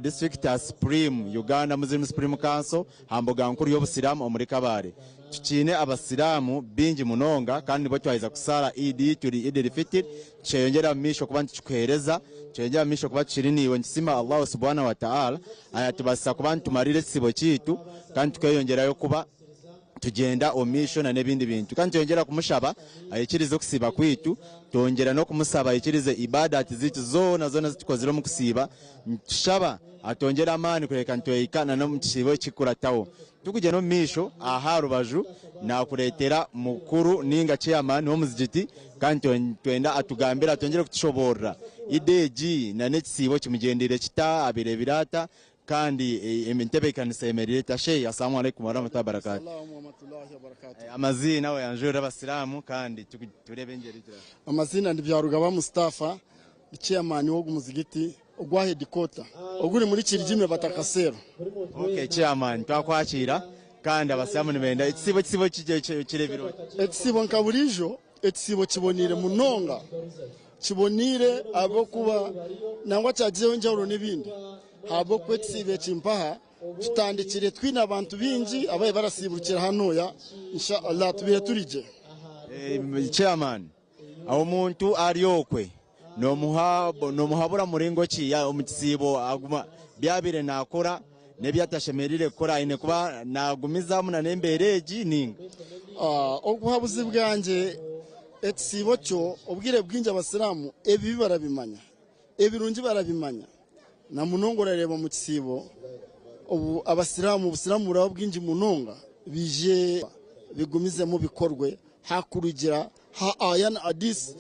[SPEAKER 16] district ya Supreme Uganda Muslim Supreme Council hamboga nkuru y'obusiramu omuri Kabare tukine abasiramu bingi munonga kandi bo twahiza kusara Idi turi Idi rifitiri cyongera misho kuba ntukereza cyongera misho kuba kiriniwe nsima Allah subhanahu wa ta'ala ayatubasa kuba ntumarire sibo kitu kandi tukayongerayo kuba tugenda omisho na nebindi bintu kandi tuyongera kumushaba ayikirize kusiba kwitu tongera no kumusaba ayikirize ibadati zitu zona zitukozira mu kusiba tushaba atongera amani kureka ntoyikana no mukisibo kikurataho tukuje no misho aha Rubaju na kuretera mukuru ninga chairman wo muzigiti kandi twenda atugambira atongera kutushobora ideji na nekisibo kimugendere kita abire birata kandi imentebe kanisemerire tashe. Assalamu alaikum wa rahmatullahi wa barakatuh. Amazina we yanjura abasilamu kandi turebe ngeri
[SPEAKER 17] amazina ndi byarugaba Mustafa chairman wo gumuzigiti ogwa headquarter oguri muri Kirijime batakasero.
[SPEAKER 16] Okay chairman twakwakira kandi abasilamu nibenda ikisibo kirebiro
[SPEAKER 17] ekisibo nkaburijo ekisibo kibonire munonga kibonire abo kuba nangwa cyagiyeho njawuro n'ibindi habo kwetisibe chimpaha tutandikire twina abantu bingi abaye barasibukira hanoya insha Allah tubiye turije.
[SPEAKER 16] Chairman aho muntu ariyokwe no muhabura muringo ki ya omukisibo aguma byabire nakora nebyatashemerire kora ine kuba nagumiza muna nembereji ninga
[SPEAKER 17] okuhabuzi bwanje etsibo cyo obwire bwinje abasilamu ebi barabimanya ebirungi barabimanya na munongora reba mu kisibo ubu abasilamu ubusilamu buraba bwinji munonga bije bigumize mu bikorwe hakurugira ha ayan hadis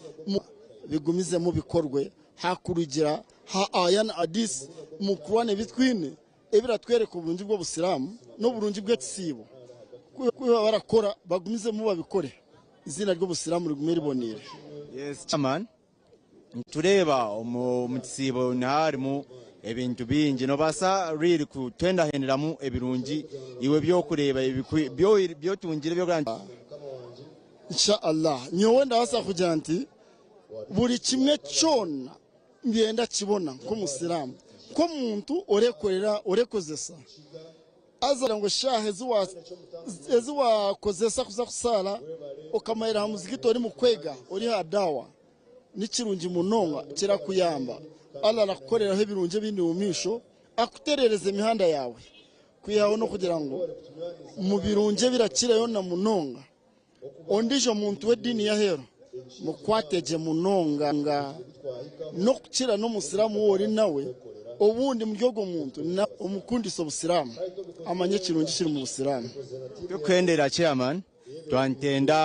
[SPEAKER 17] bigumize mu bikorwe hakurugira ha ayan hadis mu Qur'an bitwine ebiratwereka ubunji bwo busilamu no burunji bw'ekisibo kuba barakora bagumize mu babikore izina ryo busilamu rigume ribonere.
[SPEAKER 16] Yes chairman, tureba mu kisibo nharimo ebintu bingi no basa really kutwenda heneramu ebirungi iwe byo kureba byo tungire byo kandi
[SPEAKER 17] insha Allah nyowe ndabasa kugira nti buri kimwe cyona ngenda kibona ko musilamu ko muntu orekozesa azara ngo shahe zuwa kozesa kuza kusala okamayira muzikito uri mukwega uri hadawa nikirungi munonga kira kuyamba Allah nakukoreraho ibirunje bindi umisho akuterereze imihanda yawe kuyaho no kugira ngo mu birunje birakirayo na munonga ondijo muntu we dini ya hero mukwateje munonga no kukira no musilamu wori nawe obundi mu ryogo muntu na umukundiso busilamu amanye kirungi kiri mu busilamu
[SPEAKER 16] cyo kwendera chairman twantenda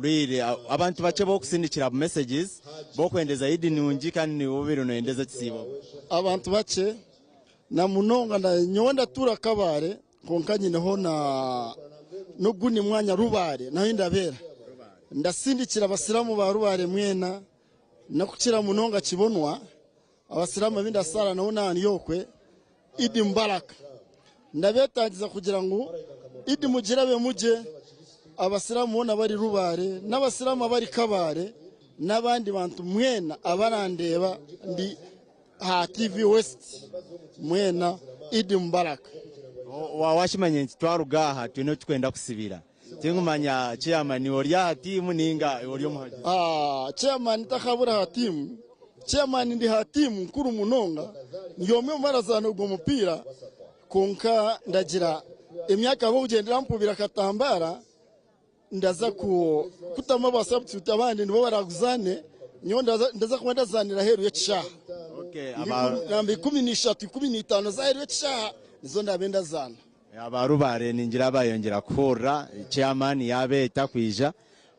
[SPEAKER 16] really abantu bache bokusindikira messages bokwendeza idinungi kandi ni ubiro noendeza kisibo
[SPEAKER 17] abantu bache na munonga na nyonda tura kabare konkanye neho no guni mwanya rubare naho ndabera ndasindikira abasilamu ba rubare mwena nakukira munonga kibonwa abasilamu binda sala naho nani yokwe idi mbaraka ndabetangiza kugira ngo idi mugirabe muje abasilamu bona bari rubare n'abasilamu bari kabare n'abandi bantu mwena abarandeba ndi ha TV West mwena idi mbaraka
[SPEAKER 16] washimanye nti twarugaha twino twenda kusibira tingumanya chairman orya timu ninga oryo muhaji
[SPEAKER 17] chairman takabura hatimu chairman ndi hatimu nkuru munonga nyomwe marazano go mupira konka ndagira emyaka abo ugendera mpubira katambara ndaza kutama basubstitute abandi nibo baraguzane nyo ndaza kwenda zanira heru y'ekishaha nambi 13 15 za heru y'ekishaha nizo ndabenda zana
[SPEAKER 16] abarubare ningira bayongera kora chairman yabeta kwija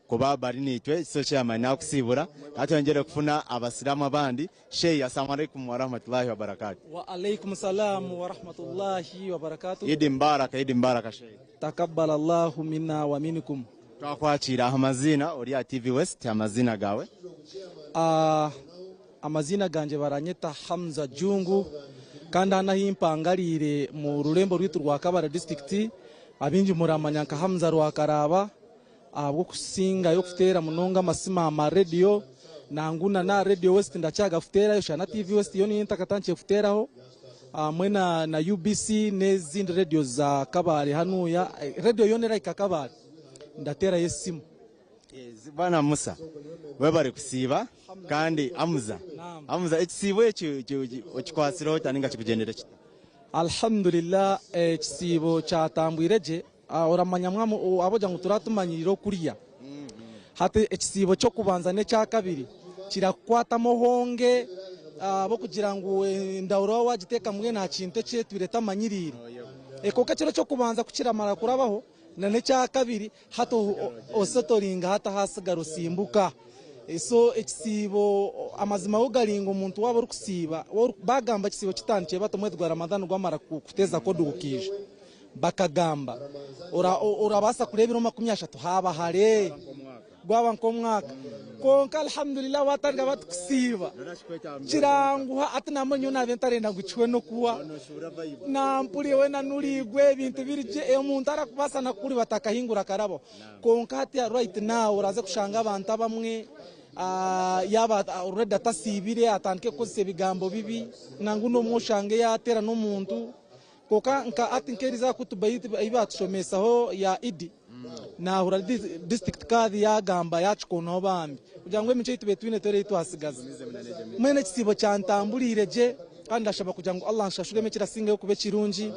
[SPEAKER 16] kuba bari nitwe so chairman nakusibura atongere kufuna abasilamu abandi sheikh assalamu alaykum wa rahmatullahi wa barakatuh.
[SPEAKER 18] Wa alaykum salam wa rahmatullahi wa barakatuh.
[SPEAKER 16] Idi mbaraka sheikh.
[SPEAKER 18] Takabbal Allahu minna wa minkum.
[SPEAKER 16] Twakwakira amazina ori TV West amazina gawe.
[SPEAKER 18] Amazina ganje baranyeta Hamza Jungu kandi anahimpangalire mu rurembo rwitu rwa Kabare district abinji muramanya Hamza rwakaraba abwo kusinga yo kutera munonga masima ama radio nanguna na Radio West ndachaga futera yo shana TV West yo ni ntakatanche futeraho mwena na UBC nezindi radio za Kabare hanu ya radio yonera ikakabare ndatera yesimu
[SPEAKER 16] bana Musa webare kusiba kandi amuza ekisibo okikwasiraho taninga kikugendera kita
[SPEAKER 18] alhamdulillah ekisibo cyatambwireje oramanya mwamu aboja ngo turatumanyiriro kuriya hate ekisibo cyo kubanza ne cya kabiri kirakwata mohonge bo kugira ngo ndawuro wagiteka mwe nta kintu cye twireta manyiriro ekoka cyo kubanza kukiramara kurabaho nane cya kabiri hato osotoringa hata hasigaro simbuka so ekisibo amazima ugaringa umuntu waba rukusiba bagamba ekisibo kitandikiye bato mwezi gwa Ramadan gwamara kuteza ko dukije bakagamba urabasa kurebera 30 haba hare gwaba nkomwaka konka alhamdulillah watanga batukusiba kiranguha atinamanyo nabentarenda guciwe no kuwa nampuriwe nanuligwe ibintu birije umuntu arakubasa nakuri batakahingura karabo konka hati right now uraze kushanga abantu abamwe yaba already atasibire atandike kozese bigambo bibi nanguno mwoshange yatera n'umuntu koka nka atinkeriza kutubayiti ibatusomesaho ya idi na hura district kadi yagamba yachikono bambi kugira ngo imice itube twine tore twasigaza mwene kisibo cyantamburireje kandi ndashaba kugira ngo Allah nshashureme kirasinga yo kube kirungi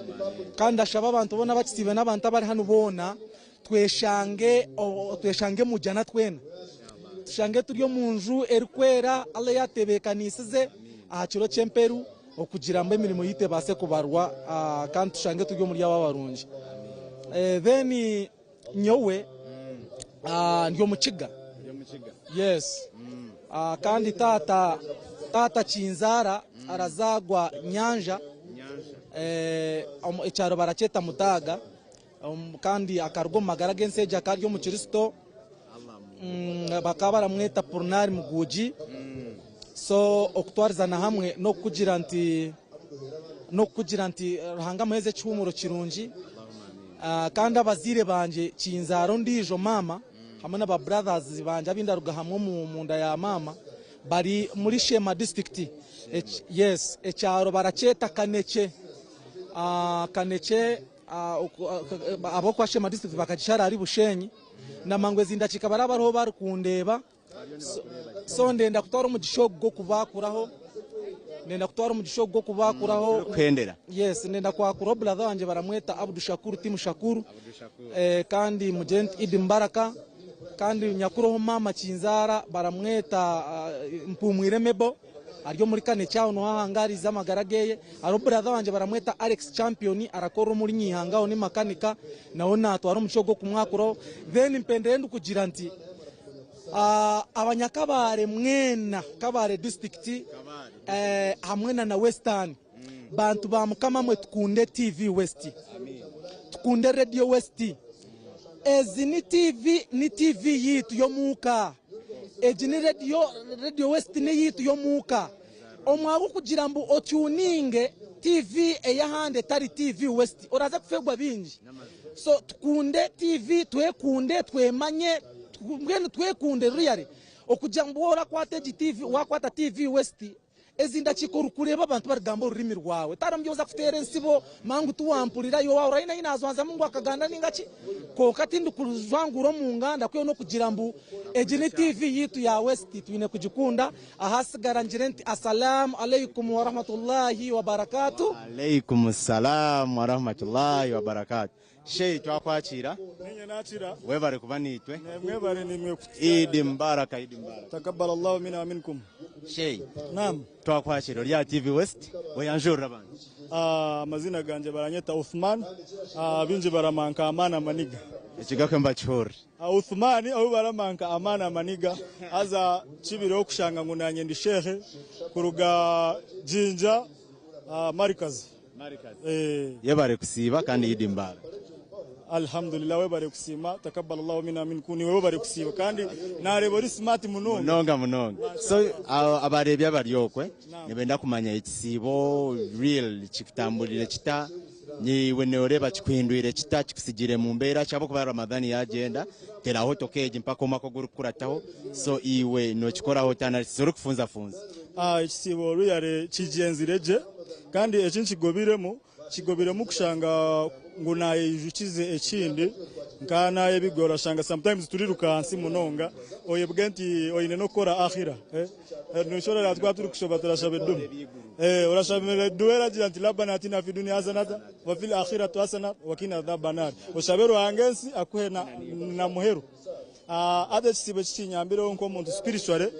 [SPEAKER 18] kandi ndashaba abantu bona bakisibe n'abantu abari hano bona tweshange mujana twena tushange turyo munju erikwera Allah yatebekanisize aha kiro cyemperu okugira mbe mirimo yite base kubarwa kandi tushange turyo muri ababarungi then nyowe ndio mukiga yes kandi tata Kinzara arazagwa Nyanja icyaro baraketa Mutaga kandi akargo magara genseja karyo mu Kristo bakaba baramweta Purnari Muguji so okutwarizana hamwe no kugira nti ruhanga muheze cyumuro kirungi kandi abazire banje Kinzaro ndijo mama hamwe n'aba brothers banje abindaruga hamwe mu nda ya mama bari muri Shema district yes ecyaro baraketa Kaneke abo kwa Shema district bakacishara ari Bushenyi na mangwe zindakika barabariho bari kundeba so ndenda kutwara umugishogo go kubakuraho
[SPEAKER 16] kwendera
[SPEAKER 18] yes ndenda kwa kuro brother wanje baramweta Abdul Shakuru Timu Shakuru kandi mugent Idi Mbaraka kandi nyakuroho mama Kinzara baramweta Mpumwiremebo aryo muri kane cyaho no hahangariza amagarageye aro brother wanje baramweta Alex Champion arakora muri Nyihangaho ni makanika naho natwara umucogo kumwakuro then mpendere ndukugira nti abanyakabare mwena Kabare district hamwe na Western bantu bamukama mwe tukunde TV West tukunde Radio West ezi ni TV yitu yo muka eji ni Radio West ni yitu yo muka omwago kugira mbu otuninge TV eyahande tari TV West oraza kufegwa bingi so tukunde TV twekunde twemanye mbwene twekunde riyari okugira mbu ora kwate TV wakwata TV West ezinda chikuru kureba abantu barigamba ururimi rwawe tarambyoza kutere nsibo mangu tuwampurira yo wawe raina inazwanza Mungu akaganda ningachi ko katindi kuruzwanguro mu nganda kwe no kugira mbu ejini TV yitu ya West twine kujikunda ahasigara njirenti assalamu alaykum wa rahmatullahi wa barakatuh
[SPEAKER 16] alaykum assalam wa rahmatullahi wa barakatuh Shey twakwakira
[SPEAKER 17] nenye nakira
[SPEAKER 16] webare kubanitwe
[SPEAKER 17] mwebare nimwe
[SPEAKER 16] Idi Mbaraka
[SPEAKER 17] takabbalallahu minna wa minkum
[SPEAKER 16] Shey
[SPEAKER 17] naam
[SPEAKER 16] twakwakira rya TV West oyanjura abantu
[SPEAKER 17] amazina ganje baranyeta Uthman binje baramanka Amana Maniga
[SPEAKER 16] ekigakwe mbachori
[SPEAKER 17] Uthman abo baramanka Amana Maniga aza kibiro kushanga ngunanye ndi shehe kuruga Jinja Markaz
[SPEAKER 16] yebare kusiba kandi Idi Mbaraka
[SPEAKER 17] alhamdulillah webare kusima takabbalallahu minna minkuni webare kusiba kandi narebori smart
[SPEAKER 16] munonga so abarebya abaryokwe nebenda kumanya ekisibo real chikutambulire kita niwe neoreba chikwindwire kita chikusigire mu mbera cyabo kuba Ramadhani yagenda teraho tokeje mpaka omako gurukurataho so iwe no chikoraho tana suru kufunza
[SPEAKER 17] ekisibo real chigenzireje kandi ekinchigobiremo kushanga ngo naye ijukize ekindi nkana bigora shanga sometimes turirukansi munonga oyebwenti oyine no kora akhira nushora ratwa turi kushoba turashabe dum urashabele duera jiranti labana atina fi dunya hasanata wa fil akhirati hasana wa qina adhaban oshabero angensi akuhena na muheru ade sibe chinyambiro nko muntu spiritual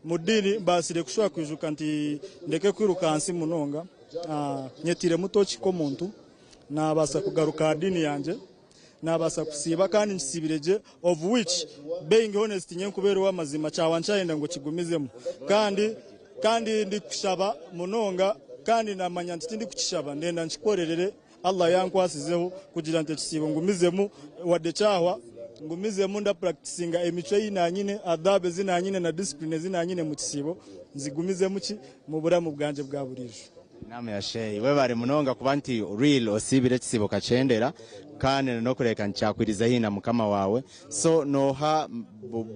[SPEAKER 17] mudini basire kushwa kwijuka nti ndeke kwirukansi munonga nyetire mutochi ko muntu nabasa kugaruka dini yanje nabasa kusiba kandi nsibireje of which being honest nyenkubero w'amazima cyawa ncyenda ngo kigumizemo kandi ndi kushaba munonga kandi namanya ntiti ndi kukishaba ndenda nchikorerere Allah yankwasizeho kugira nte kisibo ngumizemo wade cyahwa ngumizemo nda practicinga emico yinanyine adabe zinanyine na discipline zinanyine mu kisibo nzigumizemo ki mu buramu bwanje bwa burijo
[SPEAKER 16] Nama ya Shey webare munonga kubanti real osibire kisibo kachendera kandi no kureka nchakwiriza hina mukama wawe so noha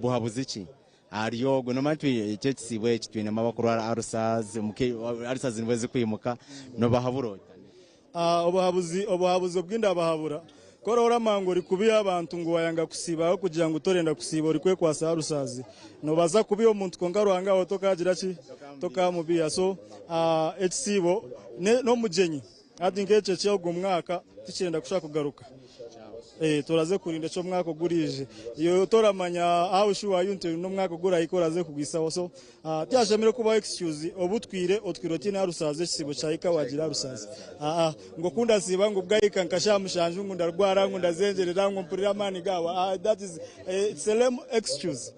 [SPEAKER 16] buhabuziki ariyo no mantwi icyo kisibo ekitwine mabakuru arusaz nibweze kwimuka no bahaburo
[SPEAKER 17] obuhabuzi obwinda bahabura korora mango rikubiya abantu ngo wayanga kusibaho kugira ngo utorenda kusiba uri kwe kwa sarusazi no baza kubiyo umuntu kongaruhanga otokagira ki tokamubiya so etsibo no mujenyi ati ngece cyo gumwaka tikenda kushaka kugaruka turaze kurinda cyo mwaka gurije iyo toramanya aho shuwa yunte no mwaka gura ikoraze kugwisaho so tyashemire kuba excuse obutwire otwiroti na rusaze sibo cyayika wagira rusaze ngo kunda siba ngo bwayika nkashamushanje ngo ndarwara ngo ndazengerera ngo mpurira mani gawa that is it's a lame excuse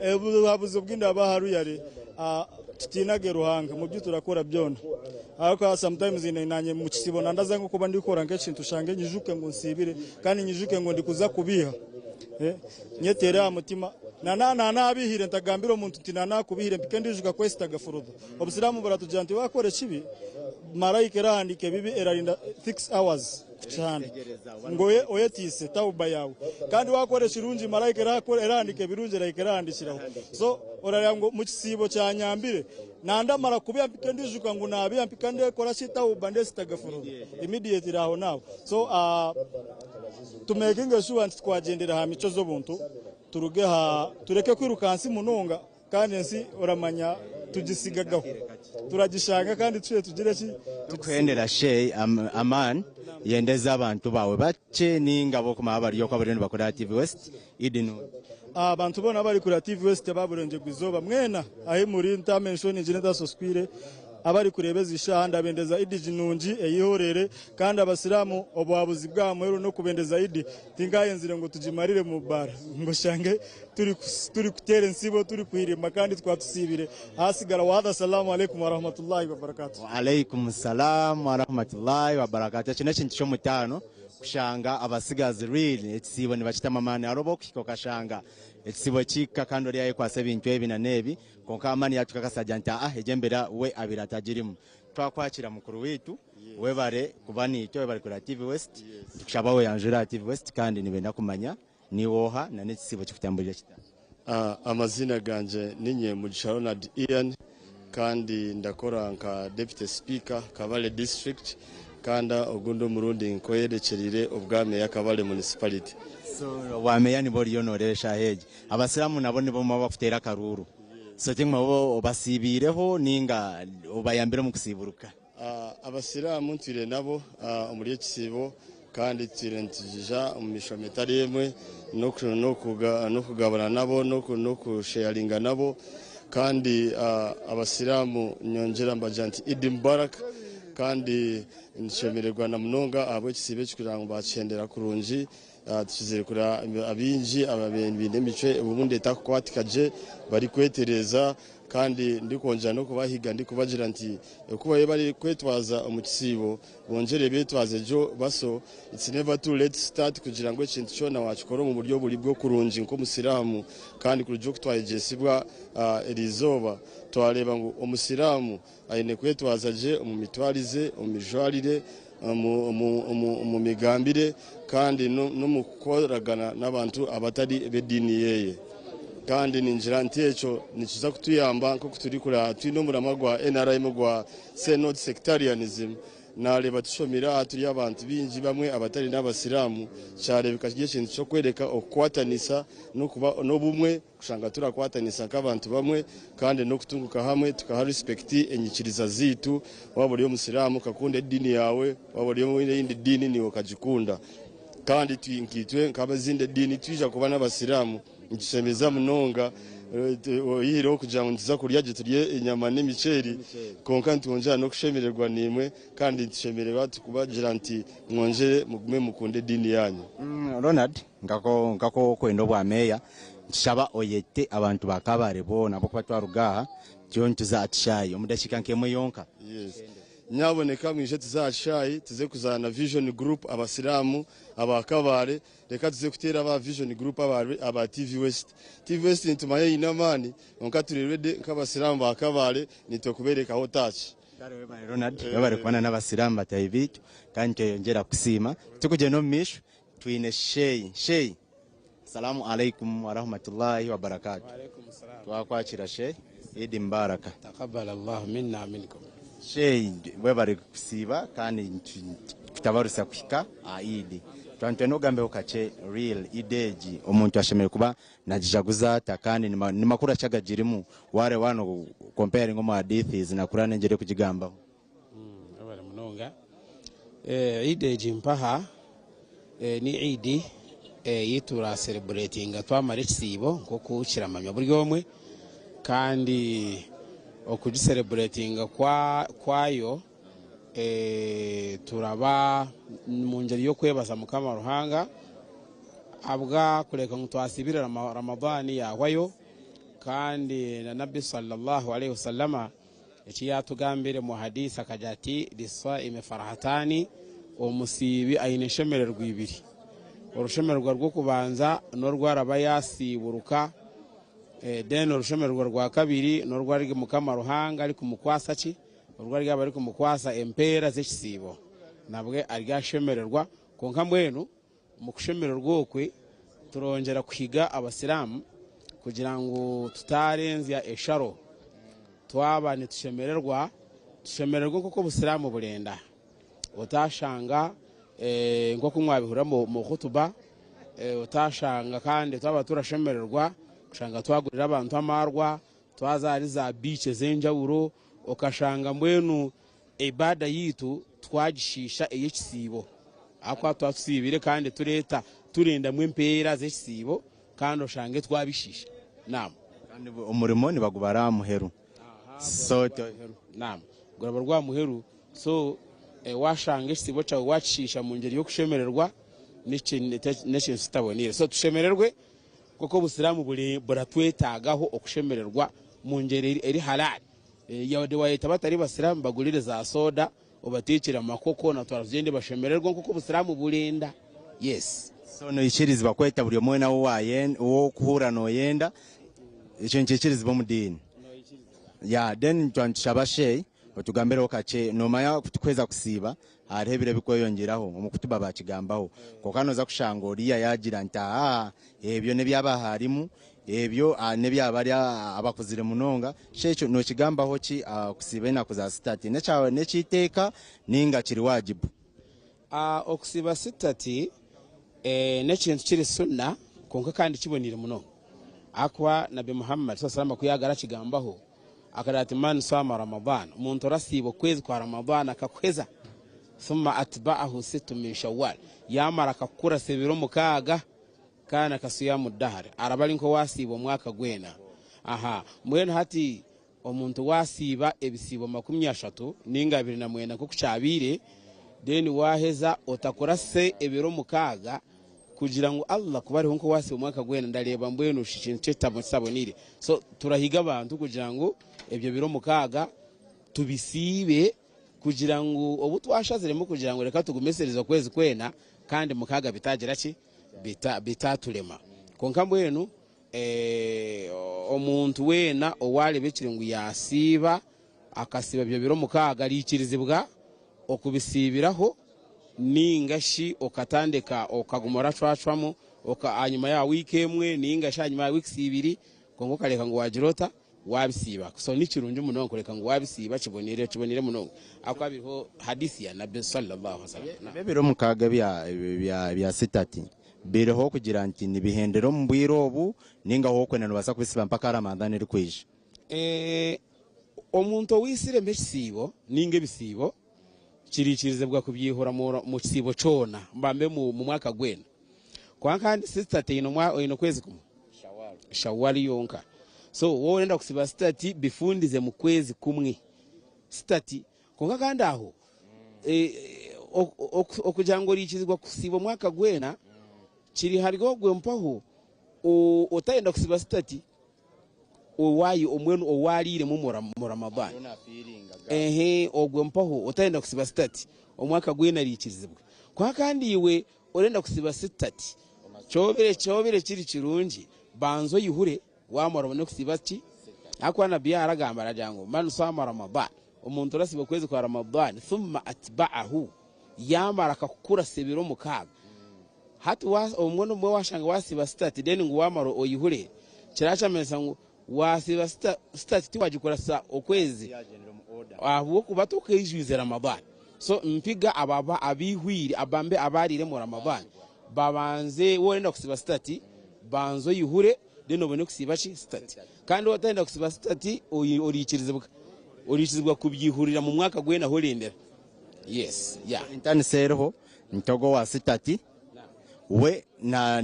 [SPEAKER 17] ebuhabuzo bwinda baharu yare tutinage ruhanga mu byo turakora byona ariko sometimes inanye mu kisibona ndaza ngo kuba ndikora ngecintu shange nyijuke ngo nsibire kandi nyijuke ngo ndikuza kubiha nyetera mutima na abihire ntagambira umuntu tinana kubihire mpikendijuka kwesta gafurudo obusiramu baratujanti wakore kibi marayika rahandike bibi erarinda 6 hours cyane ngo oyetise tauba yawe kandi wakore shirunji marayika rahandike birunje rahandikiraho so orara ngo mu kisibo cya nyambire nandamara kubiya mpikendijuka ngo nabiya mpikande kora tauba ndesta gafurudo immediate raho nawe so to making sure twagendera ha mico zo buntu turuge tureke kwirukansi munonga kandi nsi oramanya tugisigagaho turagishanga kandi tugire ki
[SPEAKER 16] tukwendera Shey Aman yendeza abantu bawe bace n'ingabo kuma abari yo kwabarene bakora TV West idino
[SPEAKER 17] abantu bona bari kuri TV West baburenje gwizoba mwena ahe muri ntamenshoni jineta soskwire abari kurebeza ishahanda bendeza idi jinunji eyihorere kandi abasiramu obwabuzi bwamweru no kubendeza idi tingayenzire ngo tujimarire mu bara ngo shange turi kutere nsibo turi kuhirima kandi twatusibire hasigara wa assalamu alaykum wa rahmatullahi wa barakatuh.
[SPEAKER 16] Wa alaykum assalam wa rahmatullahi wa barakatuh. Kino kintu cyo mutano kushanga abasigazi really etsibo ni bachitama mane aroboki kokashanga etsibo chika kando lya kwa 7 na nebi konka amani yatukakasajanta ejembera we abiratagirimu twakwakira mukuru witu webare kubani icyo webare kuri TV West tukishabawe yanjura TV West kandi nibenda kumanya ni woha na netsibo kikutamburira kita
[SPEAKER 13] amazina ganje ninye Mugisha Ronald Ian kandi ndakora nka deputy speaker Kabale district kanda ogundo murundi nkoyerekerire obwame yakabale municipality
[SPEAKER 16] so wameya ni bori yonoresha heje abasiramu nabo nibo mabafutera karuru so tingma bo basibireho ninga obayambira mu kusiburuka
[SPEAKER 13] abasiramu ntire nabo umuri kisibo kandi tirentija umisho metaremwe no kugabana nabo no kusharinga nabo kandi abasiramu nyongera mbajanti Eid Mubarak kandi nshemererwa na munonga abo kisibe kugirango bacendera kurunji tukizere kura abinji ababende mice ubundi takwatikaje bari kwetereza kandi ndikonja no kubahiga ndikubagira nti kuba bari kwetwaza umukisibo bongere betwaze jo baso it's never too late start kugira ngo ikintu cyo na wakikora mu buryo buri bwo kurunji nko musiramu kandi kurujo kutwayejesibwa erizoba twareba ngo umusiramu ayine kwetwaza je mu mitwarize umijwarire mu migambire kandi no mukoragana n'abantu abatari bedini yeye kandi ninjira ntecho nikiza kutuyamba nko kuturi kura twino muramagwa NRM gwa Synod sectarianism nareba tushomira turi abantu binji bamwe abatari n'abasiramu cyarebe kagiye kintu cyo kwereka okwatanisa no kuba no bumwe kushanga turakwatanisa nk'abantu bamwe kandi no kutunguka hamwe tukaha respect enyikiriza zitu waburi yo musiramu kakunde dini yawe waburi yo yindi dini ni okajikunda kandi twinkitwe nk'abazinde dini twija kuba n'abasiramu nkishemeza munonga yiro kugira ngo nziza kurya gituriye inyama n'imiceri konka ntunjana no kushemererwa nimwe kandi nshemererwa tukubagira nti mwongere mugume mukunde dini yanyu.
[SPEAKER 16] Ronald ngako kwendo bwa meya nshaba oyete abantu bakabare bona boko batwarugaha cyo ntuza atshayi umudashika nkemwe yonka.
[SPEAKER 13] Yes. Nyaboneka mwishe tuzachayi tuze kuzana vision group abasiramu abakabare reka tuze kutera aba vision group aba TV West nitumaye inamani onka turerede nk'abasiramu bakabare nitokubereka ho touch
[SPEAKER 16] kare we Ronald babare kwana n'abasiramu batayibito kandi yongera kusima tukuje no misho twine Shey Assalamu alaikum wa rahmatullahi wa barakatuh. Wa alaikum assalam. Twakwakira Shey Eid Mubarak.
[SPEAKER 19] Taqabbal Allah minna minkum.
[SPEAKER 16] Shey webare kusiba kandi kitabarusa kuhika aidi twanteno gambe okache real ideji omuntu ashemere kuba najijaguza takani ni makuru chagajirimu ware wano comparing mu hadithi zinakurana njere kujigamba
[SPEAKER 19] abara munonga ideji mpaha ni idi yitura celebrating twamara ekisibo nko kuchira amanywa buri omwe kandi okujicelebrating kwayo turaba mu ngeri yo kwebaza mukama ruhanga abwa kureka ngo twasibire ramadani yawayo kandi na nabi sallallahu alayhi wasallama yatugambire mu hadisi akajati lisaimi farahatani umusibi ayine shemererwa ibiri urushemererwa rwo kubanza no rwaraba yasiburuka den urushemererwa rwa kabiri no rwari mukama ruhanga ari kumukwasa ki urwari bari kumukwasa empera z'ekisibo nabwe aryashemererwa konka mwenu mu kushemererwa okwe turongera kwiga abasilamu kugira ngo tutarenzya esharo twabane tushemererwa kuko busilamu burenda utashanga ngo kumwabihura mu khutuba utashanga kandi twaba turashemererwa kushanga twagurira abantu amarwa twazariza beach zenjawuro okashanga mbwenu ibada yitu twagishisha eyekisibo akwa twasibire kandi turenda mwempera z'ekisibo kandi oshange twabishisha nam
[SPEAKER 16] kandi umurimo ni bagubara muheru so
[SPEAKER 19] nam goraba rwa muheru so washanga ekisibo cyawe wacishisha mu ngeri yo kushemererwa n'ekintu sitabonire so tushemererwe kuko busilamu buratwetagaho okushemererwa mu ngeri eri halal yawade wayita batari basilamu bagulire za soda obatikira makoko na twarazende bashemererwa kuko busilamu burenda yes
[SPEAKER 16] so no ichirizwa kweta buri omwe wo kuhura no yenda ico nchichirizwa mu dini ya then twantishabashe otugambere okache nomaya kutukweza kusiba arihebire bikweyongeraho omukutuba bakigambaho kokanoza kushangoriya yagira nta ebyo ne byabaharimu ebyo ne byabari abakuzire munonga shecho no kigambaho ki kusiba ina kuza stati ne cyawe ne kiteka ninga kiri wajibu
[SPEAKER 19] okusiba sitati ne kintu kiri sunna konka kandi kibonire muno akwa nabi Muhammad sallallahu alaihi wasallam kuyagara kigambaho akadati man sama ramadan umuntu rasibo kwezi kwa ramadan akakweza thumma atba'ahu sittu min shawwal yamara akakura sebiro mukaga kana kasiyamu dahari arabali nko wasibo mwaka gwena mwene hati omuntu wasiba ebisibo 30 ninga 29 nko kucabire deni waheza otakura se ebiro mukaga kugira ngo Allah kubari nko wasibo mwaka gwena ndareba mbwenu shintu cyetabo sabonire so turahiga abantu kugira ngo ebyo biro mukaga tubisibe kugira ngo obu twashaziremo kugira ngo reka tugumesereza kwezi kwena kandi mukaga bitagira ki bitatulema konka mbwenu omuntu wena owali bekire ngo yasiba akasiba byo biro mukaga likirizibwa okubisibiraho ningashi okatandika okagumora twacwamo anyuma ya wiki emwe ningashi anyuma ya wiki 2 kongo kaleka ngo wajirota wabisiba so nikirunje muno koleka ngo wabisiba kibonire muno akwabiriho hadisi ya nabi sallallahu alaihi wasallam
[SPEAKER 16] bebiro mukaga bya sitati bireho kugira nti nibihendero mbwiro obu ninga hokwenano basa kubisiba mpaka ramadhani ri kwisha
[SPEAKER 19] omuntu wisire mbesibo ninge bisibo kirikirizebwa kubyihura mu kisibo cona mbambe mu mwaka gwena kwa kandi sitati ino kwezi kumwe shawali yonka so wowe nenda kusiba sitati bifundize mu kwezi kumwe sitati konka kandi aho okujangora ikizigwa kusiba mwaka gwena kiri harigo gwempaho otayenda kusiba sitati owayi omwenu owalire mu Ramadan ogwempaho otayenda kusiba sitati omwaka gwena likizibwa kwa kandi iwe orenda kusiba sitati chobere kiri kirungi banzo yihure wamara no kusiba ki akwana biya aragamba rajango man sama Ramadan umuntu rasiba kwezi kwa Ramadan thumma atba'ahu yamara akakura sebiro mukaga hati omwono mwe washanga wasiba sitati deni ngo wamara oyihure kiracha mesa ngo wasiba sitati tiwajikora sa okwezi ahubwo kubatoka ijuze Ramadan so mpiga ababa abihwiri abambe abarire mu Ramadan babanze wenda kusiba stati banzo yihure deno bone kusiba chi stati kandi watenda kusiba stati orikirizibwa kubyihurira mu mwaka gwena holendera. Yes, yeah.
[SPEAKER 16] Intani serho ntogo wa stati we na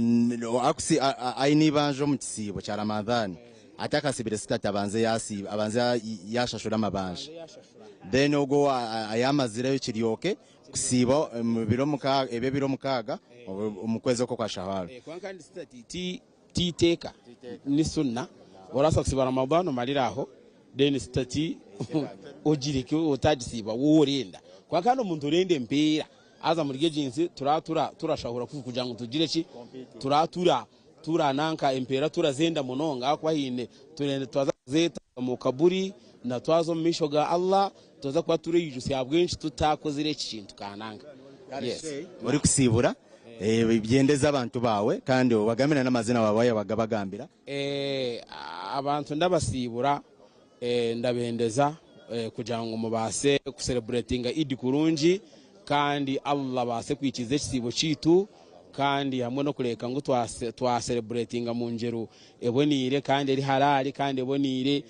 [SPEAKER 16] akusi aini banjo mu kisibo cya Ramadhani ataka sibire stati abanze yashashura amabanje then ogo ayamazire kiryoke kusiba biro mukaga umukwezi ko kwa shahara
[SPEAKER 19] kandi stati titeka ni sunna orasa kusiba Ramadhani maliraho then stati ojirike otajisiba worinda kwa kandi umuntu urende mpira aza muri jinsi turashahura kugira ngo tugire ki turananka empera turazenda munonga kwa hine turende twazeta mu kaburi na twazo misho ga Allah tuza kwa turi yusi abwenshi tutakozire kintu kananga. Yes,
[SPEAKER 16] uri kusibura bibyendeza abantu bawe kandi bagamina n'amazina babaye bagabagambira
[SPEAKER 19] abantu ndabasibura ndabendeza kugira ngo mubase kucelebratinga Eid kurungi kandi Allah base kwikize kisibo citu kandi hamwe no kureka ngo twa celebratinga mu ngero ebonire kandi ari halali kandi ebonire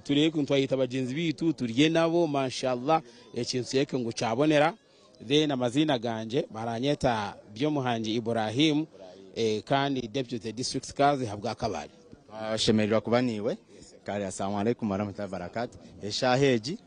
[SPEAKER 19] tureke twayita bagenzi bitu turiye nabo mashallah ekintu yeke ngo cyabonera then amazina ganje baranyeta byo muhanji Ibrahim kandi deputy district kazi habwa kabari
[SPEAKER 16] shemerwa kubaniwe kari assalamu alaikum warahmatullahi wabarakatuh eshaheji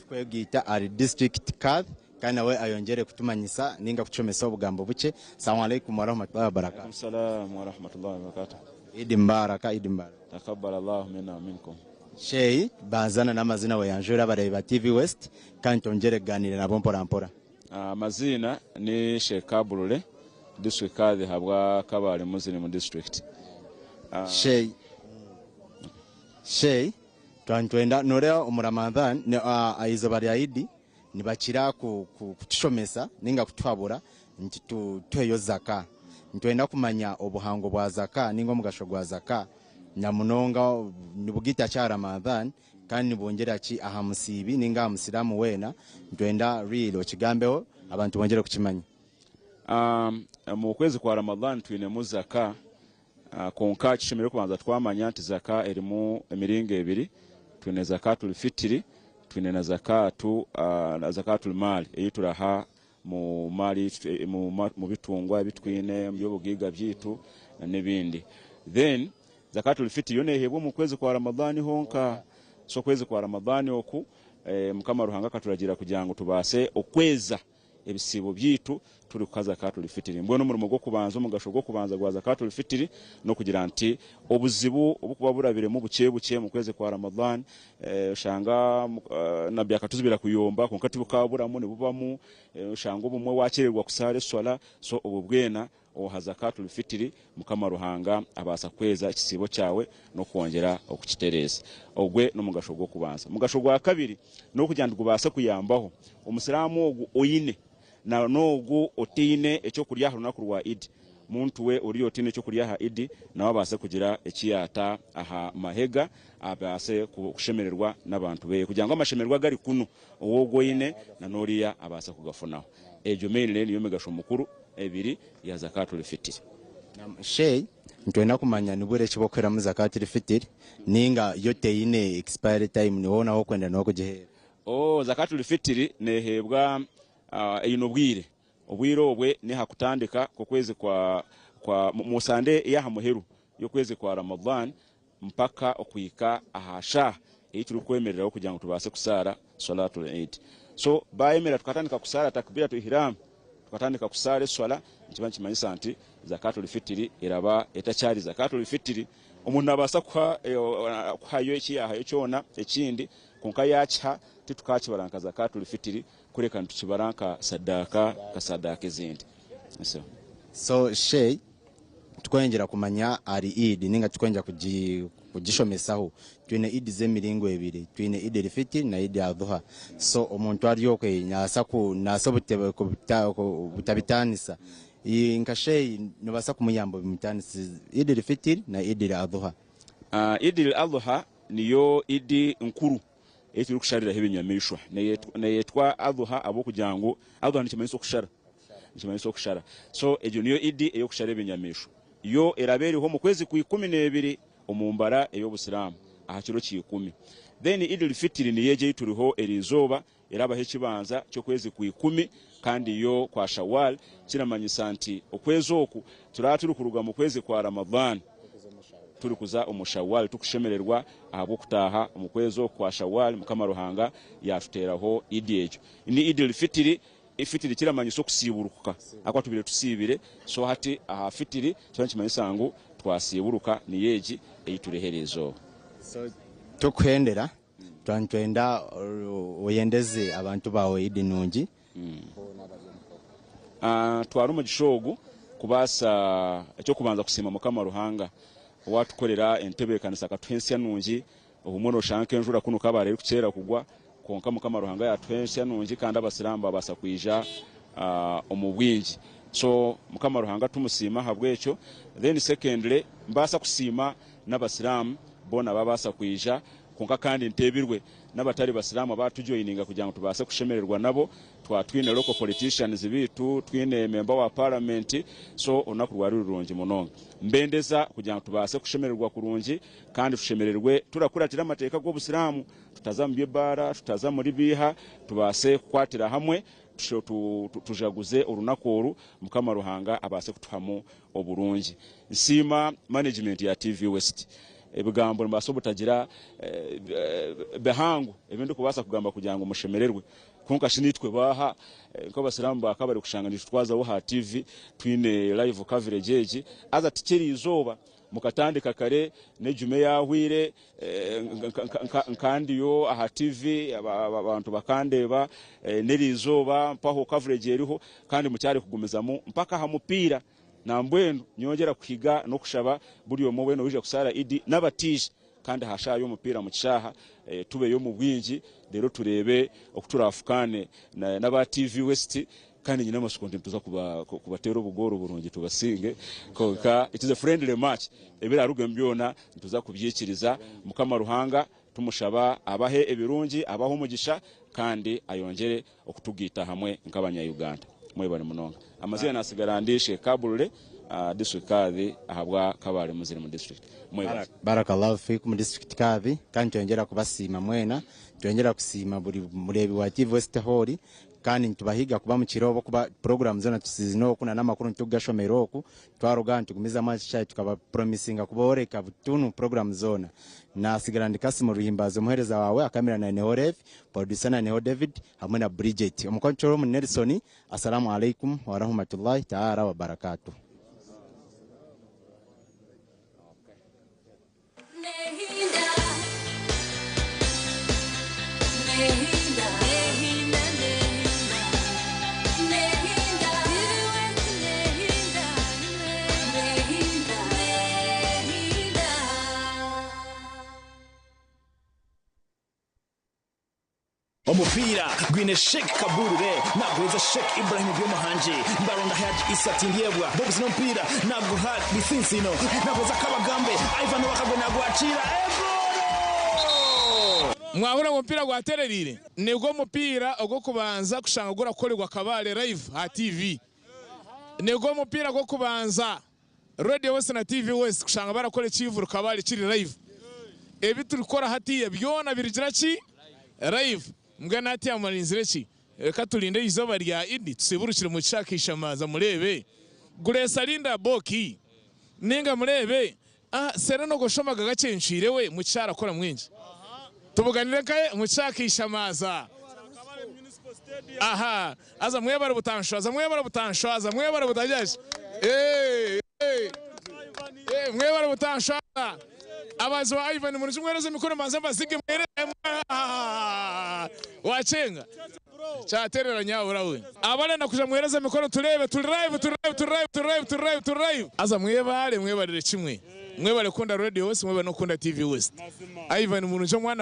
[SPEAKER 16] twegita ari district kazi kandi nawe ayongere kutumanyisa ninga kuchomesa ubugambo buke. Assalamu alaikum warahmatullahi wabarakatuh.
[SPEAKER 1] Assalamu warahmatullahi wabarakatuh.
[SPEAKER 16] Eid Mubarak, Eid Mubarak.
[SPEAKER 1] Takabbal Allah minna minkum.
[SPEAKER 16] Sheyi bazana n'amazina we yanjura bareba TV West kandi tongere ganire nabo mpora.
[SPEAKER 1] Amazina ni Sheikh Kabulule district kadhi habwa kabale Muslim district. Sheyi twantwenda noreo mu Ramadan ne aizo bari Eid nibakira kutushomesa ninga kutwabura nti tweyo zaka ntwenda kumanya obuhango bwa zaka ningo mugasho gwa zaka nyamunonga nibugita cha Ramadan kandi nibongera ki ahamusibi ninga musiramu wena ntwenda real kigambeho abantu bongere kukimanya. Mu kwezi kwa Ramadan twine muzaka konka kishimire kubanza twamanya nti zaka erimu emiringo ebiri twine zakatul fitri twine na zakatul mali eyituraha mu mali mu bitungwa ebitwine mu byobugiga byitu n'ebindi. Then zakatul fitri yone hebo mu kwezi kwa Ramadhani honka so kwezi kwa Ramadhani oku mukama ruhanga katuragira kugira ngo tubase okweza ebisibo byitu turi ku zakatul fitri mbona umurimo gwo kubanza umugasho gwo kubanza gwa zakatul fitri no kugira nti obuzibu obukuba burabire mu buke mu kwezi kwa Ramadan shanga nabya katuzibira kuyomba konkati bukaburamu ne bubamu shanga obumwe wakererwa kusare swala so obubwena o zakatul fitri mukama ruhanga abasa kweza ikisibo cyawe no kwongera okukitereza ogwe no mugasho gwo kubanza. Mugasho gwa kabiri no kugira ngo basa kuyambaho umusiramu ogu oyine na nogu otine ekyo kulya runaku rwa Eid muntu we uri otine ekyo kulya ha Eid na wabase kugira ekiyata aha mahega abase kushemererwa nabantu be kugira ngo amashemerwa gari kuno owogoyine na noriya abase kugafunaho ejo menile niyo megasho mukuru ebiri ya zakatul fitri.
[SPEAKER 16] Sheyi ntwenda kumanya nibure kibokwera mu zakatul fitri ninga yoteyine expiry time ni wona ho kwenda no kugihera.
[SPEAKER 1] Zakatul fitri nehebwa eyinobwire obwire obwe ni hakutandika ko kwezi kwa musande ya hamuheru yo kwezi kwa Ramadan mpaka okuyika ahasha eyituru kwemerera okugira ngo tubase kusara salatul Eid. So bayemera tukatandika kusara takbiratul ihram tukatandika kusara swala kibanchi kimanyisa nti zakatul fitri iraba etachari zakatul fitri umuntu abasa kwayo iki ahayo cyona ekindi konka yacha titukakibaranka zakatul fitri kureka ntukibaranka sadaka kasadaka ezindi.
[SPEAKER 16] So Sheyi twengera kumanya ari Eid ninga twengera kugishomesaho twine Eid zemiringo ebiri twine Eid al-Fitr na Eid al-Adha. So omuntu aryoke nyasa ku nasobute butabitanisa inka Sheyi nobasa kumuyambo bimutanisa Eid al-Fitr na Eid al-Adha.
[SPEAKER 1] Eid al-Adha niyo Eid nkuru etiri kusharira hebinyamishwa na yetwa Adha abo kugira ngo Adha ni kimenyetso kushara nikimanyiso okushara so ejo niyo idi eyo kushara ebinyamisho yo eraberiho mu kwezi ku 12 omumbara ey'obusiramu aha kiro ki 10 then Idul Fitr ni yeje ituriho erizoba eraba hekibanza cyo kwezi ku 10 kandi yo kwa Shawwal kiramanyisa nti okwezi oku turaturi kuruga mu kwezi kwa Ramadan turi kuza umushawwal tukushemererwa ahabo kutaha mu kwezi oku kwa Shawwal Mukama Ruhanga yatuteraho idi ejo ni Idul Fitr ifitiri kiramanyisa okusiburuka akwa tubire tusibire so hati aha fitiri cyo kimanyisa ngo twasiburuka ni yeji eyitureherezo
[SPEAKER 16] so tukwendera twantwenda oyendeze abantu bawe idi nungi
[SPEAKER 1] twarumo gishogu kubasa cyo kubanza kusima Mukama Ruhanga watukorera entebe kanisa katwensya nungi obumono shanke njura kuno kabare kucyera kugwa konka Mukama Ruhanga yatwensya nungi kandi abasiramu babasa kwija omubwingi so Mukama Ruhanga tumusima habwecho then secondly mbasa kusima n'abasiramu bona babasa kwija konka kandi ntebirwe n'abatari basiramu batujoyininga kugira ngo tubase kushemererwa nabo twatwine local politicians bitu twine member wa parliament so onakurwari rurungi munonga mbendeza kugira ngo tubase kushemererwa kurungi kandi tushemererwe turakuratira amateka g'obusiramu tutazambye bara tutazamuri biha tubase kwatira hamwe tujaguze orunakoru Mukama Ruhanga abase kutuhamu oburungi nsima management ya TV West ebigambo mbaso butagira behangu ebintu kubasa kugamba kugira ngo mushemererwe kunka shinitwe baha ko basiramu bakabari kushanganisha twaza wo ha TV twine live coverage eji aza tikeri izoba mukatandika kare nejume yahwire kandi yo aha TV abantu bakandeba nerizoba mpaho coverage eriho kandi mucyari kugumizamo mpaka ha mupira nambwenu nyongera kwiga no kushaba buri yo mubweno uje kusara idi nabatije kandi hashayo umupira mu kishaha tube yo mu bwingi rero turebe okuturafukane n'aba TV West kandi nyina masukonde tuza kubatera ubugoro burungi tubasinge konka it is a friendly match ebira ruge mbyona tuza kubyikiriza Mukama Ruhanga tumushaba abahe ebirungi abaho umugisha kandi ayongere okutugita hamwe nk'abanya Uganda mwebane munonga amazina nasigarandishe kabulule district kadhi ahabwa kabale muzire mu district mwebane
[SPEAKER 16] barakallahu fikum mu district kadhi kandi twongera kubasima mwena twongera kusima buri murebi wa TV West Hall kandi tubahiga kuba mu kirobo kuba program zona tusizino kuna namakuru ntugashomero oku twaruga ntugumiza machi tukaba promisinga kuboreka butunu program zona na sigarandi Kasimo Ruhimbazo muhereza wawe akamera na Nehoref producer na Neho David hamwe na Bridget umukontrol mu Nelson assalamu alaikum wa rahmatullahi ta'ala wa barakatuh
[SPEAKER 4] Omupira gwine Sheikh Kaburure nagweza Sheikh Ibrahim Byomahanje mbaronda Haji Isati Ndiebwa Bobs no mpira naguha Bisinsino nagweza Kabagambe Ivan Wakagwe nagwacira
[SPEAKER 5] mwabura umupira gwatererire nego mupira ogo kubanza kushanga gura kolerwa Kabale live ha TV nego mupira go kubanza Radio West na TV West kushanga barakore Kivuru Kabale kiri live ebi turikora hati byona birigira ki live mgana ati amarinzire ki reka tulinde izoba rya idi tuseburukire mu cyakisha maza murebe guresa linda boki ninga murebe sera no goshomaga gacenshire we mu cyara kora mwinji tubuganire kaye mu cyakisha maza aha aza mwebara butansho aza mwebara butajaje mwebara butansho abazo wa Ivan muri zimwereze mikoro manze bazige mwere wachenga chaterera nyabura we abana nakuja mwereze mikoro turebe turive aza mwebare kimwe mwebare kunda Radio West mwebare no kunda TV West Ivan muri mwana